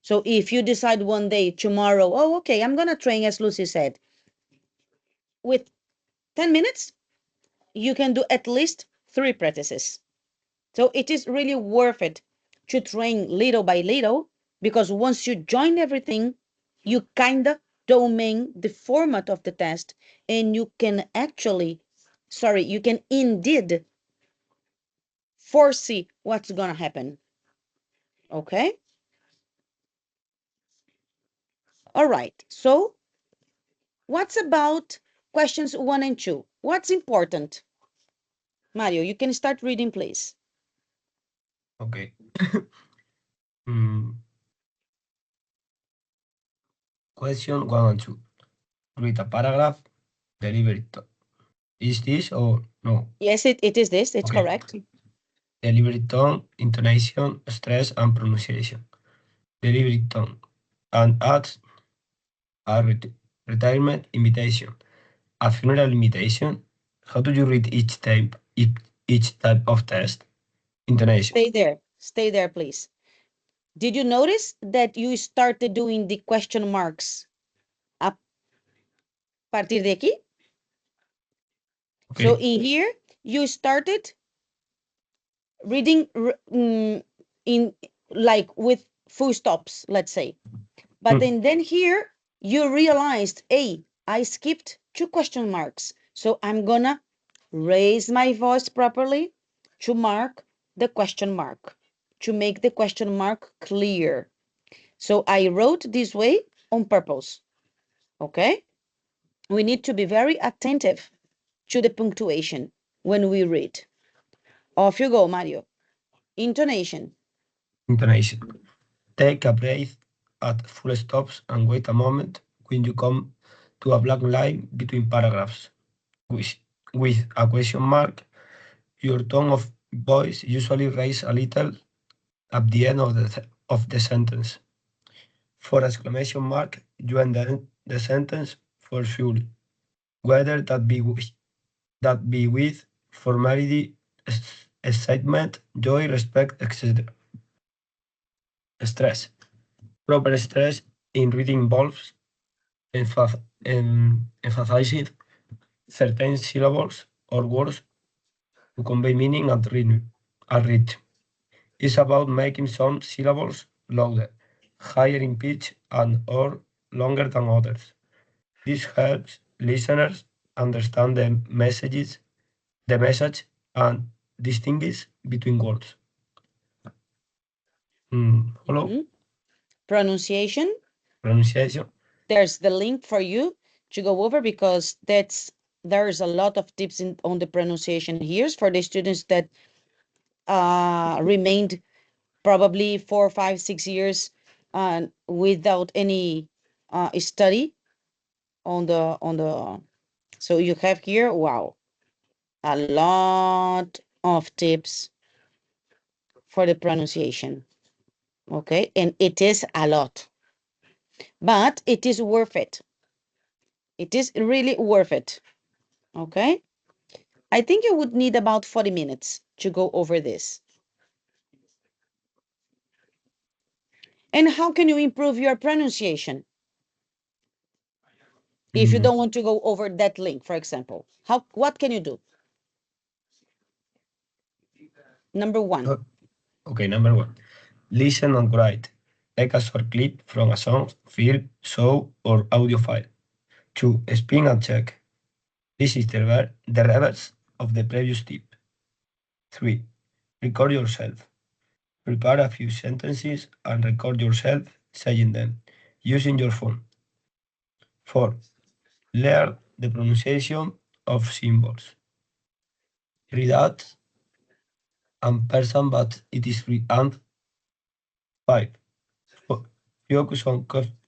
So if you decide one day, tomorrow, oh, okay, I'm going to train, as Lucy said, with 10 minutes, you can do at least 3 practices. So it is really worth it to train little by little, because once you join everything, you kind of domain the format of the test, and you can you can indeed foresee what's going to happen. Okay? All right. So what's about questions 1 and 2? What's important? Mario, you can start reading, please. Okay. Mm, Question 1 and 2. Read a paragraph, deliver it. Is this or no? Yes, it is this. It's Okay. correct. Delivery tone, intonation, stress, and pronunciation. Delivery tone and adds a retirement invitation, a funeral invitation. How do you read each type of test? Intonation. Stay there, please. Did you notice that you started doing the question marks a partir de aquí? Okay. So in here, you started reading in like with full stops, let's say. But then here, you realized, hey, I skipped 2 question marks. So I'm gonna raise my voice properly to mark the question mark, to make the question mark clear. So I wrote this way on purpose. Okay? We need to be very attentive to the punctuation when we read. Off you go, Mario. Intonation. Intonation. Take a breath at full stops and wait a moment when you come to a blank line between paragraphs. With a question mark, your tone of voice usually raises a little at the end of the sentence. For exclamation mark, you end the sentence for sure, whether that be with formality, excitement, joy, respect, etc. Stress. Proper stress in reading involves emphasizing certain syllables or words to convey meaning and rhythm. It's about making some syllables louder, higher in pitch, and or longer than others. This helps listeners understand the message, and distinguish between words. Follow? Mhm. Pronunciation. Pronunciation. There's the link for you to go over because there's a lot of tips on the pronunciation here for the students that remained probably 4, 5, 6 years without any study on the. So you have here, wow, a lot of tips for the pronunciation. Okay, and it is a lot, but it is worth it. It is really worth it. Okay, I think you would need about 40 minutes to go over this. And how can you improve your pronunciation? If you don't want to go over that link, for example, what can you do? Number one. Okay, number one. Listen and write. Take a short clip from a song, film, show, or audio file. 2. Spin and check. This is the reverse of the previous tip. 3. Record yourself. Prepare a few sentences and record yourself saying them using your phone. 4. Learn the pronunciation of symbols. Read out and person but it is free. And 5. Focus on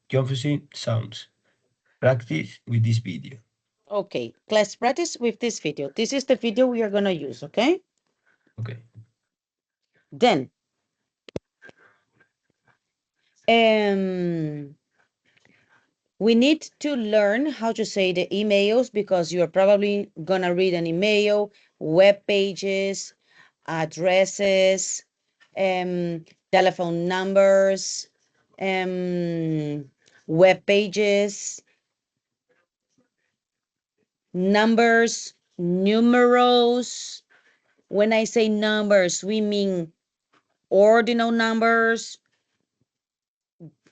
confusing sounds. Practice with this video. Okay, let's practice with this video. This is the video we are going to use, okay? Okay. Then, we need to learn how to say the emails because you're probably going to read an email, web pages, addresses, telephone numbers, web pages, numbers, numerals. When I say numbers, we mean ordinal numbers,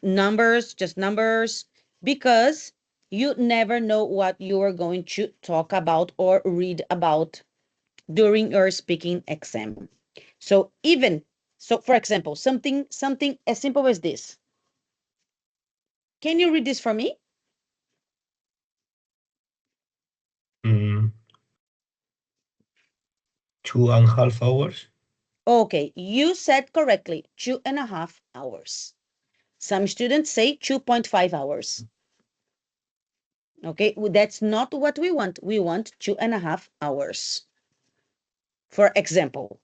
just numbers, because you never know what you are going to talk about or read about during your speaking exam. So for example, something as simple as this. Can you read this for me? 2.5 hours. Okay, you said correctly, 2.5 hours. Some students say 2.5 hours. Okay, that's not what we want. We want 2.5 hours, for example.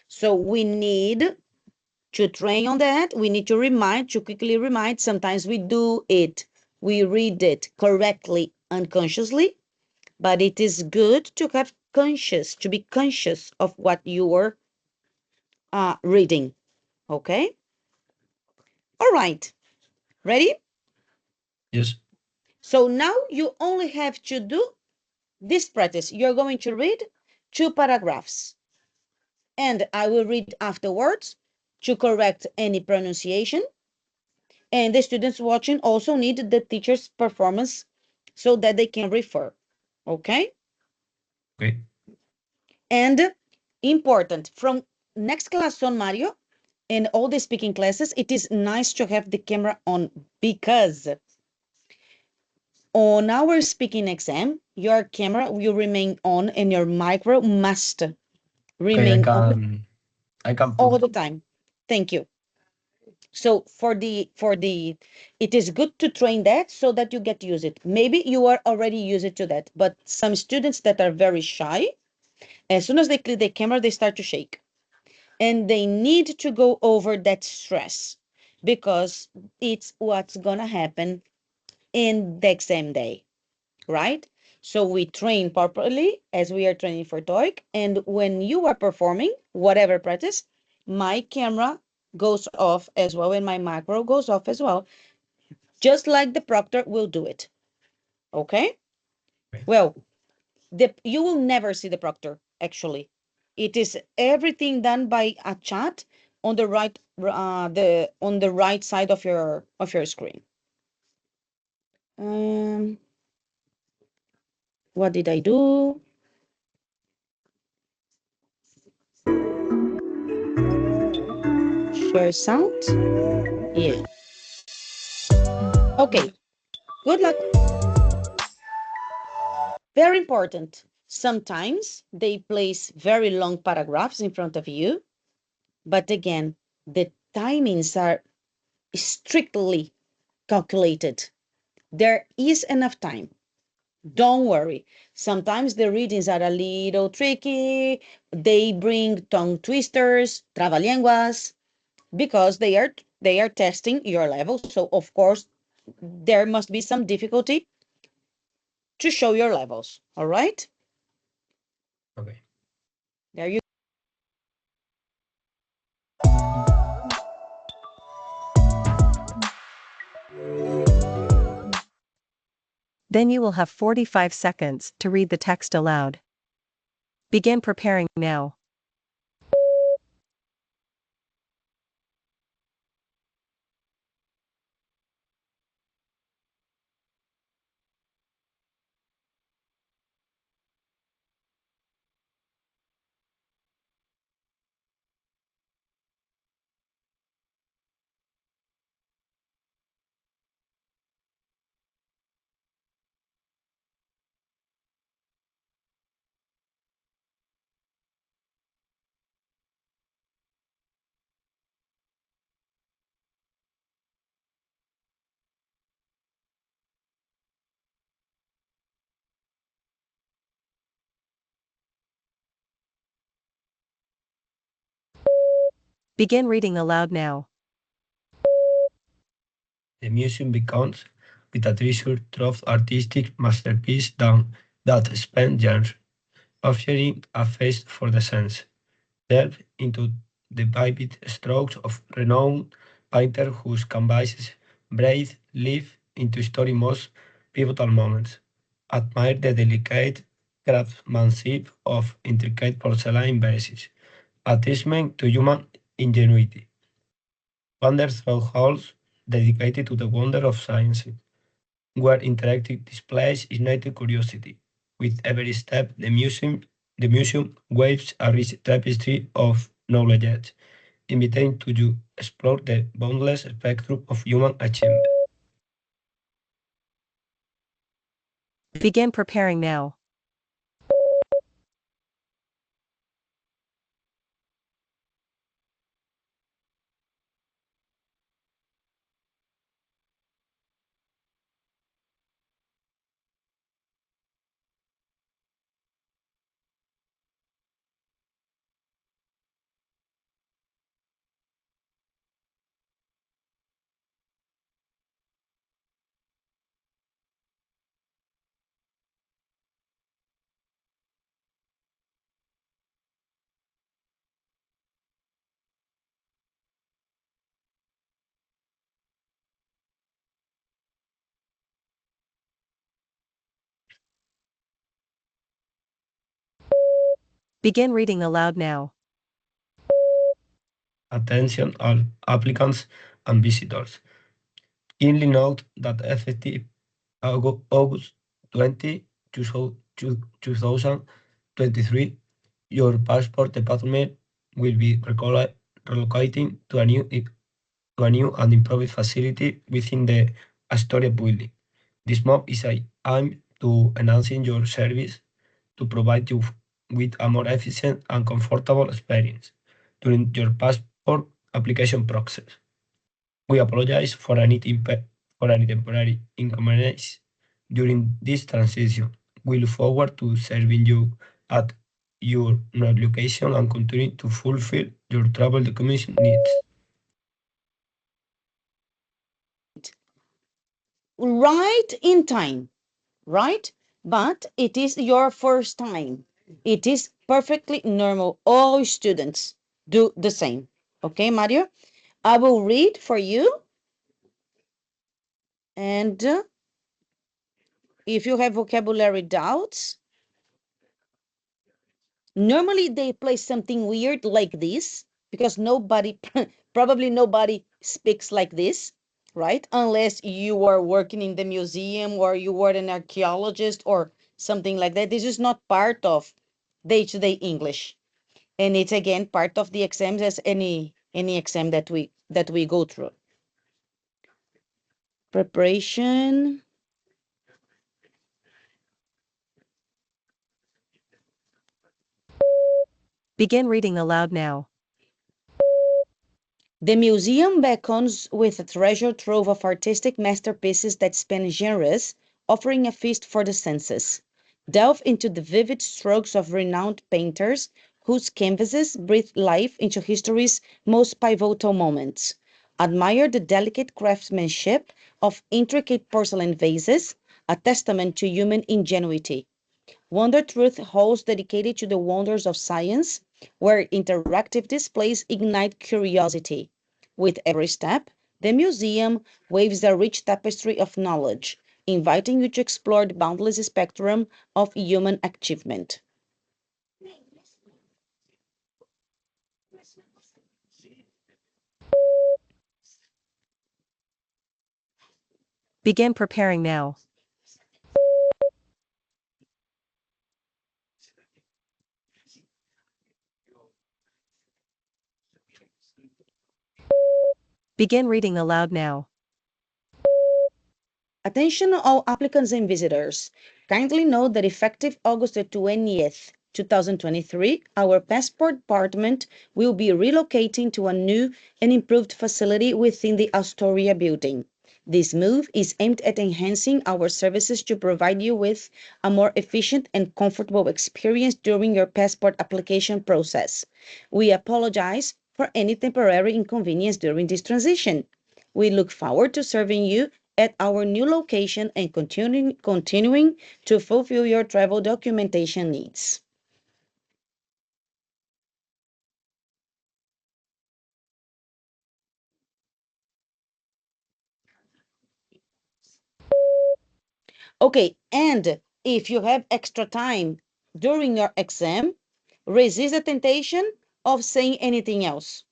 So we need to train on that. We need to quickly remind. Sometimes we do it, we read it correctly, unconsciously, but it is good to be conscious of what you are reading. Okay? All right. Ready? Yes. So now you only have to do this practice. You're going to read 2 paragraphs, and I will read afterwards to correct any pronunciation. And the students watching also need the teacher's performance so that they can refer. Okay? Okay. And important, from next class on, Mario, and all the speaking classes, it is nice to have the camera on because on our speaking exam, your camera will remain on and your micro must Okay, I remain on. can I can all put. the time. Thank you. So it is good to train that so that you get use it. Maybe you are already used to that, but some students that are very shy, as soon as they click the camera, they start to shake. And they need to go over that stress because it's what's gonna happen in the exam day, right? So we train properly as we are training for TOEIC. And when you are performing whatever practice, my camera goes off as well and my macro goes off as well, just like the proctor will do it. Okay? Well, you will never see the proctor actually. It is everything done by a chat on the right side of your screen. Um, what did I do? Share sound. Yeah. Okay. Good luck. Very important. Sometimes they place very long paragraphs in front of you, but again, the timings are strictly calculated. There is enough time. Don't worry. Sometimes the readings are a little tricky. They bring tongue twisters, traba-lenguas, because they are testing your level. So of course, there must be some difficulty to show your levels. All right? Okay. There you Then you will have 45 seconds to read the text aloud. Begin preparing now. Begin reading aloud now. The museum becomes with a treasure trove artistic masterpiece that spent years offering a feast for the sense. Delve into the vivid strokes of renowned painter whose canvases breathe life into story's most pivotal moments. Admire the delicate craftsmanship of intricate porcelain vases, a testament to human ingenuity. Wander through halls dedicated to the wonder of science, where interactive displays ignite curiosity. With every step, the museum waves a rich tapestry of knowledge, inviting to you explore the boundless spectrum of human achievement. Begin preparing now. Begin reading aloud now. Attention all applicants and visitors. Keenly note that effective August 20, 2023, your passport department will be relocating to a new and improved facility within the Astoria building. This move is aimed to enhancing your service to provide you with a more efficient and comfortable experience. during your passport application process. We apologize for any temporary inconvenience during this transition. We look forward to serving you at your new location and continue to fulfill your travel documentation needs. Right in time, right? But it is your first time. It is perfectly normal. All students do the same. Okay, Mario? I will read for you. And if you have vocabulary doubts, normally they play something weird like this because nobody, probably nobody speaks like this, right? Unless you are working in the museum or you were an archaeologist or something like that. This is not part of day-to-day English. And it's again part of the exams as any exam that we go through. Preparation. Begin reading aloud now. The museum beckons with a treasure trove of artistic masterpieces that span genres, offering a feast for the senses. Delve into the vivid strokes of renowned painters whose canvases breathe life into history's most pivotal moments. Admire the delicate craftsmanship of intricate porcelain vases, a testament to human ingenuity. Wonder Truth halls dedicated to the wonders of science, where interactive displays ignite curiosity. With every step, the museum waves a rich tapestry of knowledge, inviting you to explore the boundless spectrum of human achievement. Begin preparing now. Begin reading aloud now. Attention all applicants and visitors. Kindly note that effective August 20th, 2023, our passport department will be relocating to a new and improved facility within the Astoria building. This move is aimed at enhancing our services to provide you with a more efficient and comfortable experience during your passport application process. We apologize for any temporary inconvenience during this transition. We look forward to serving you at our new location and continuing to fulfill your travel documentation needs. Okay, and if you have extra time during your exam, resist the temptation of saying anything else,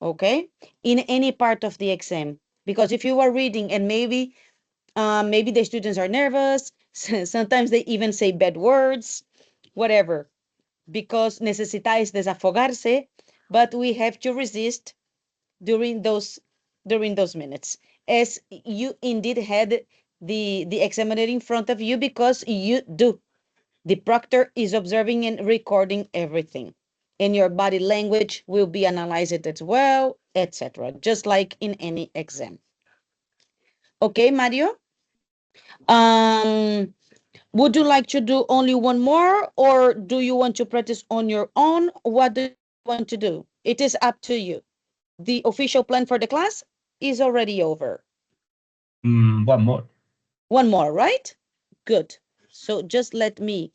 okay, in any part of the exam. Because if you are reading and maybe the students are nervous, sometimes they even say bad words, whatever, because necesitáis desafogarse, but we have to resist during those minutes, as you indeed had the examiner in front of you, because you do. The proctor is observing and recording everything, and your body language will be analyzed as well, etc., just like in any exam. Okay, Mario. um would you like to do only one more, or do you want to practice on your own? What do you want to do? It is up to you. The official plan for the class is already over. One more. One more, right? Good. So just let me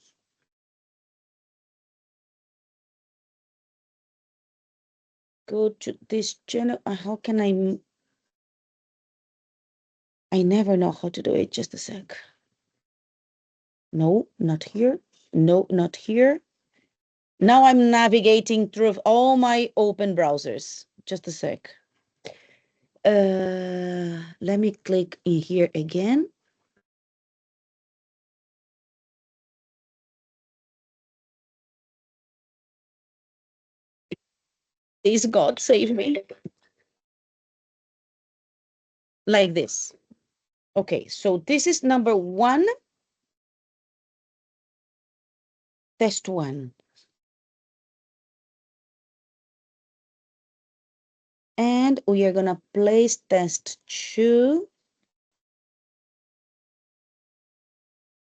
go to this channel. How can I never know how to do it. Just a sec. No, not here. No, not here. Now I'm navigating through all my open browsers. Just a sec. Let me click in here again. Please, God, save me. Like this. Okay, so this is number one, test one. And we are gonna place test 2.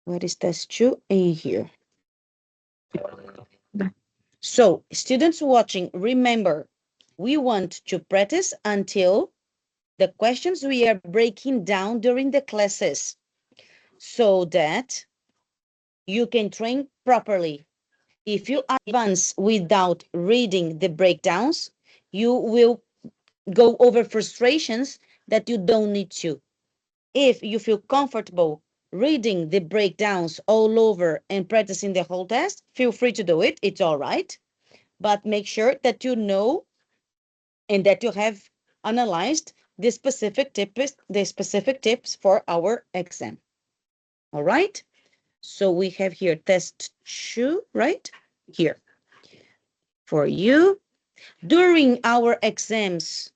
Where is test 2? In here. So, students watching, remember, we want to practice until the questions we are breaking down during the classes so that you can train properly. If you advance without reading the breakdowns, you will go over frustrations that you don't need to. If you feel comfortable reading the breakdowns all over and practicing the whole test, feel free to do it. It's all right. But make sure that you know and that you have analyzed the specific tips for our exam. All right. So we have here test 2, right? Here for you. During our exams,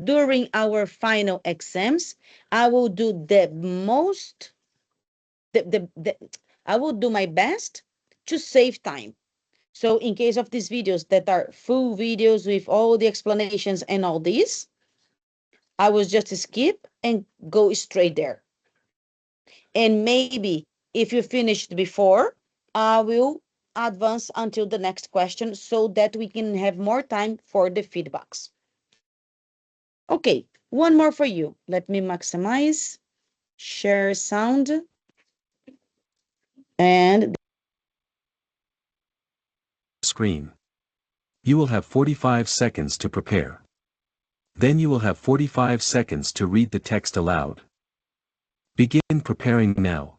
during our final exams, I will do I will do my best to save time. So in case of these videos that are full videos with all the explanations and all this, I will just skip and go straight there. And maybe if you finished before, I will advance until the next question so that we can have more time for the feedbacks. Okay, one more for you. Let me maximize, share sound, and Screen. You will have 45 seconds to prepare. Then you will have 45 seconds to read the text aloud. Begin preparing now.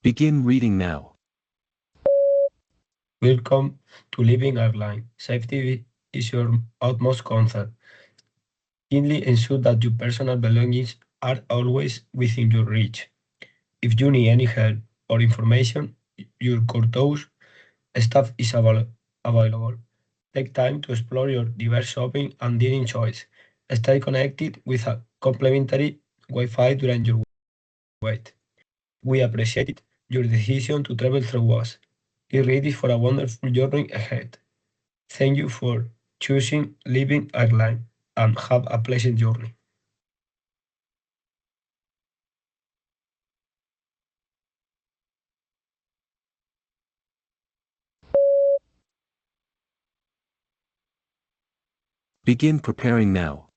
Begin reading now. Welcome to Living Airline. Safety is your utmost concern. Keenly ensure that your personal belongings are always within your reach. If you need any help or information, your courthouse staff is available. Take time to explore your diverse shopping and dining choice. Stay connected with a complimentary Wi-Fi during your wait. We appreciate your decision to travel through us. Get ready for a wonderful journey ahead. Thank you for choosing Living Airline and have a pleasant journey. Begin preparing now.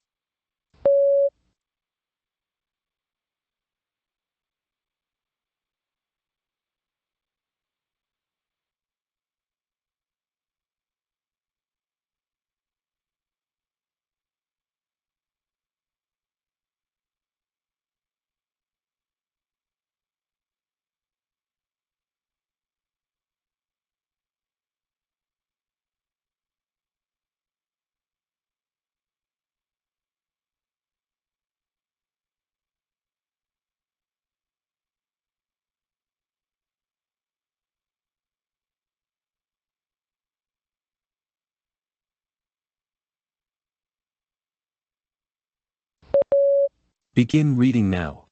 Begin reading now.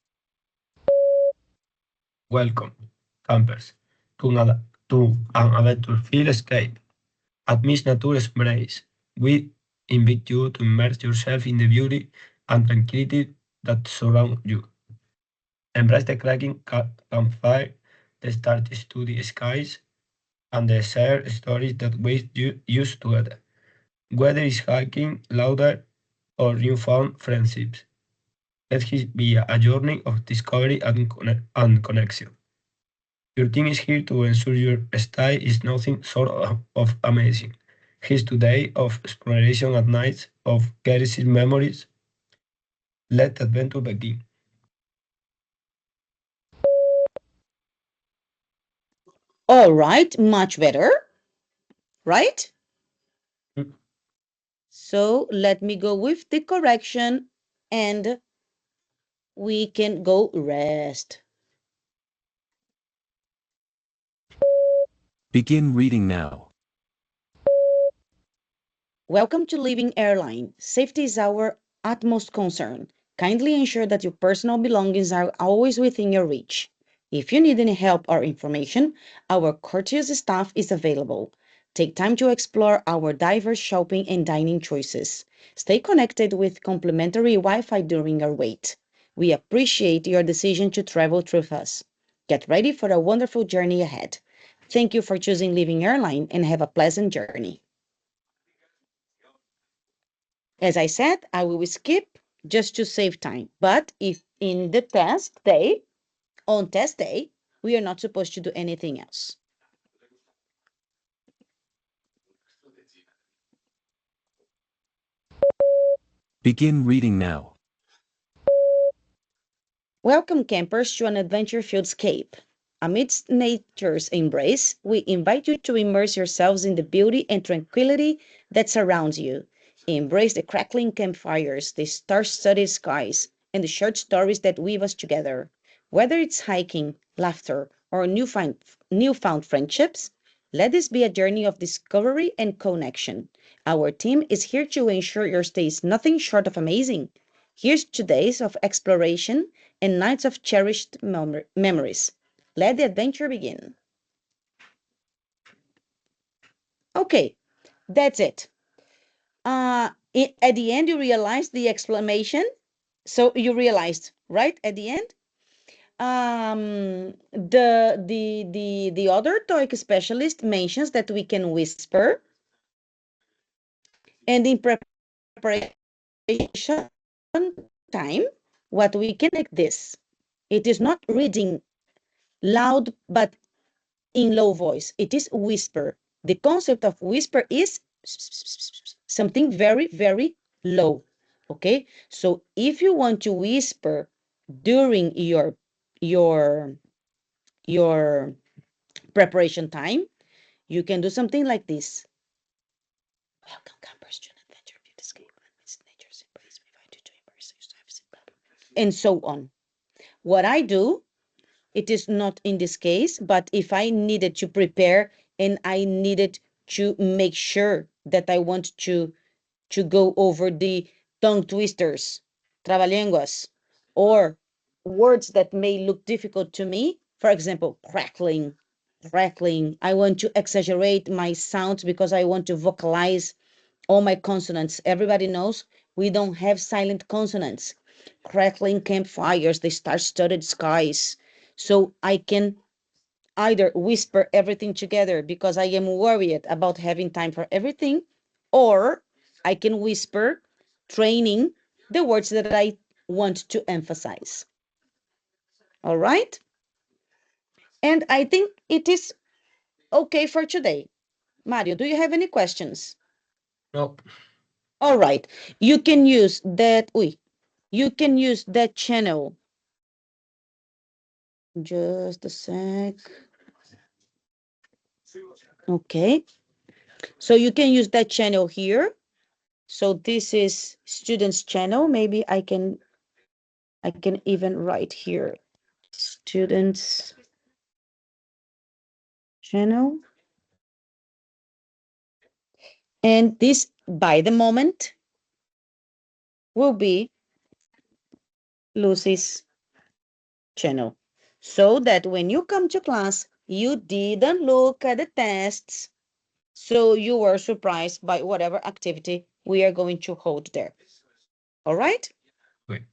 Welcome, campers, to an adventure-filled escape. At Miss Nature's Embrace, we invite you to immerse yourself in the beauty and tranquility that surround you. Embrace the cracking campfire, the star-studded skies, and the shared stories that we use together. Whether it's hiking, laughter, or newfound friendships, let it be a journey of discovery and connection. Your team is here to ensure your stay is nothing short of amazing. His today of exploration at night of cherishing memories. Let adventure begin. All right, much better, right? Mm. So let me go with the correction and we can go rest. Begin reading now. Welcome to Living Airline. Safety is our utmost concern. Kindly ensure that your personal belongings are always within your reach. If you need any help or information, our courteous staff is available. Take time to explore our diverse shopping and dining choices. Stay connected with complimentary Wi-Fi during your wait. We appreciate your decision to travel with us. Get ready for a wonderful journey ahead. Thank you for choosing Living Airline and have a pleasant journey. As I said, I will skip just to save time. But if in the on test day, we are not supposed to do anything else. Begin reading now. Welcome, campers, to an adventure-filled escape. Amidst nature's embrace, we invite you to immerse yourselves in the beauty and tranquility that surrounds you. Embrace the crackling campfires, the star-studded skies, and the short stories that weave us together. Whether it's hiking, laughter, or newfound friendships, let this be a journey of discovery and connection. Our team is here to ensure your stay is nothing short of amazing. Here's 2 days of exploration and nights of cherished memories. Let the adventure begin. Okay, that's it. At the end, you realized the exclamation. So you realized, right? At the end, the other TOEIC specialist mentions that we can whisper, and in preparation time, what we can like this. It is not reading loud, but in low voice. It is whisper. The concept of whisper is something very, very low. Okay, so if you want to whisper during your your preparation time, you can do something like this. Welcome, campers, to an adventure of escape amidst nature's embrace. We invite you to embrace yourself, and so on. What I do, it is not in this case, but if I needed to prepare and I needed to make sure that I want to go over the tongue twisters, trabalenguas, or words that may look difficult to me, for example, crackling. I want to exaggerate my sounds because I want to vocalize all my consonants. Everybody knows we don't have silent consonants. Crackling campfires, the star-studded skies. So I can either whisper everything together because I am worried about having time for everything, or I can whisper training the words that I want to emphasize. All right? And I think it is okay for today. Mario, do you have any questions? No. All right. You can use that. You can use that channel. Just a sec. Okay. So you can use that channel here. So this is students channel. Maybe I can even write here students channel. And this by the moment will be Lucy's channel. So that when you come to class, you didn't look at the tests. So you were surprised by whatever activity we are going to hold there. All right? Okay.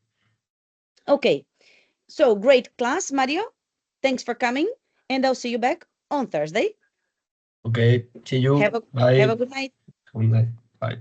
Okay. So great class, Mario. Thanks for coming. And I'll see you back on Thursday. Okay. See you. Have a Bye. good night. Good night. Bye.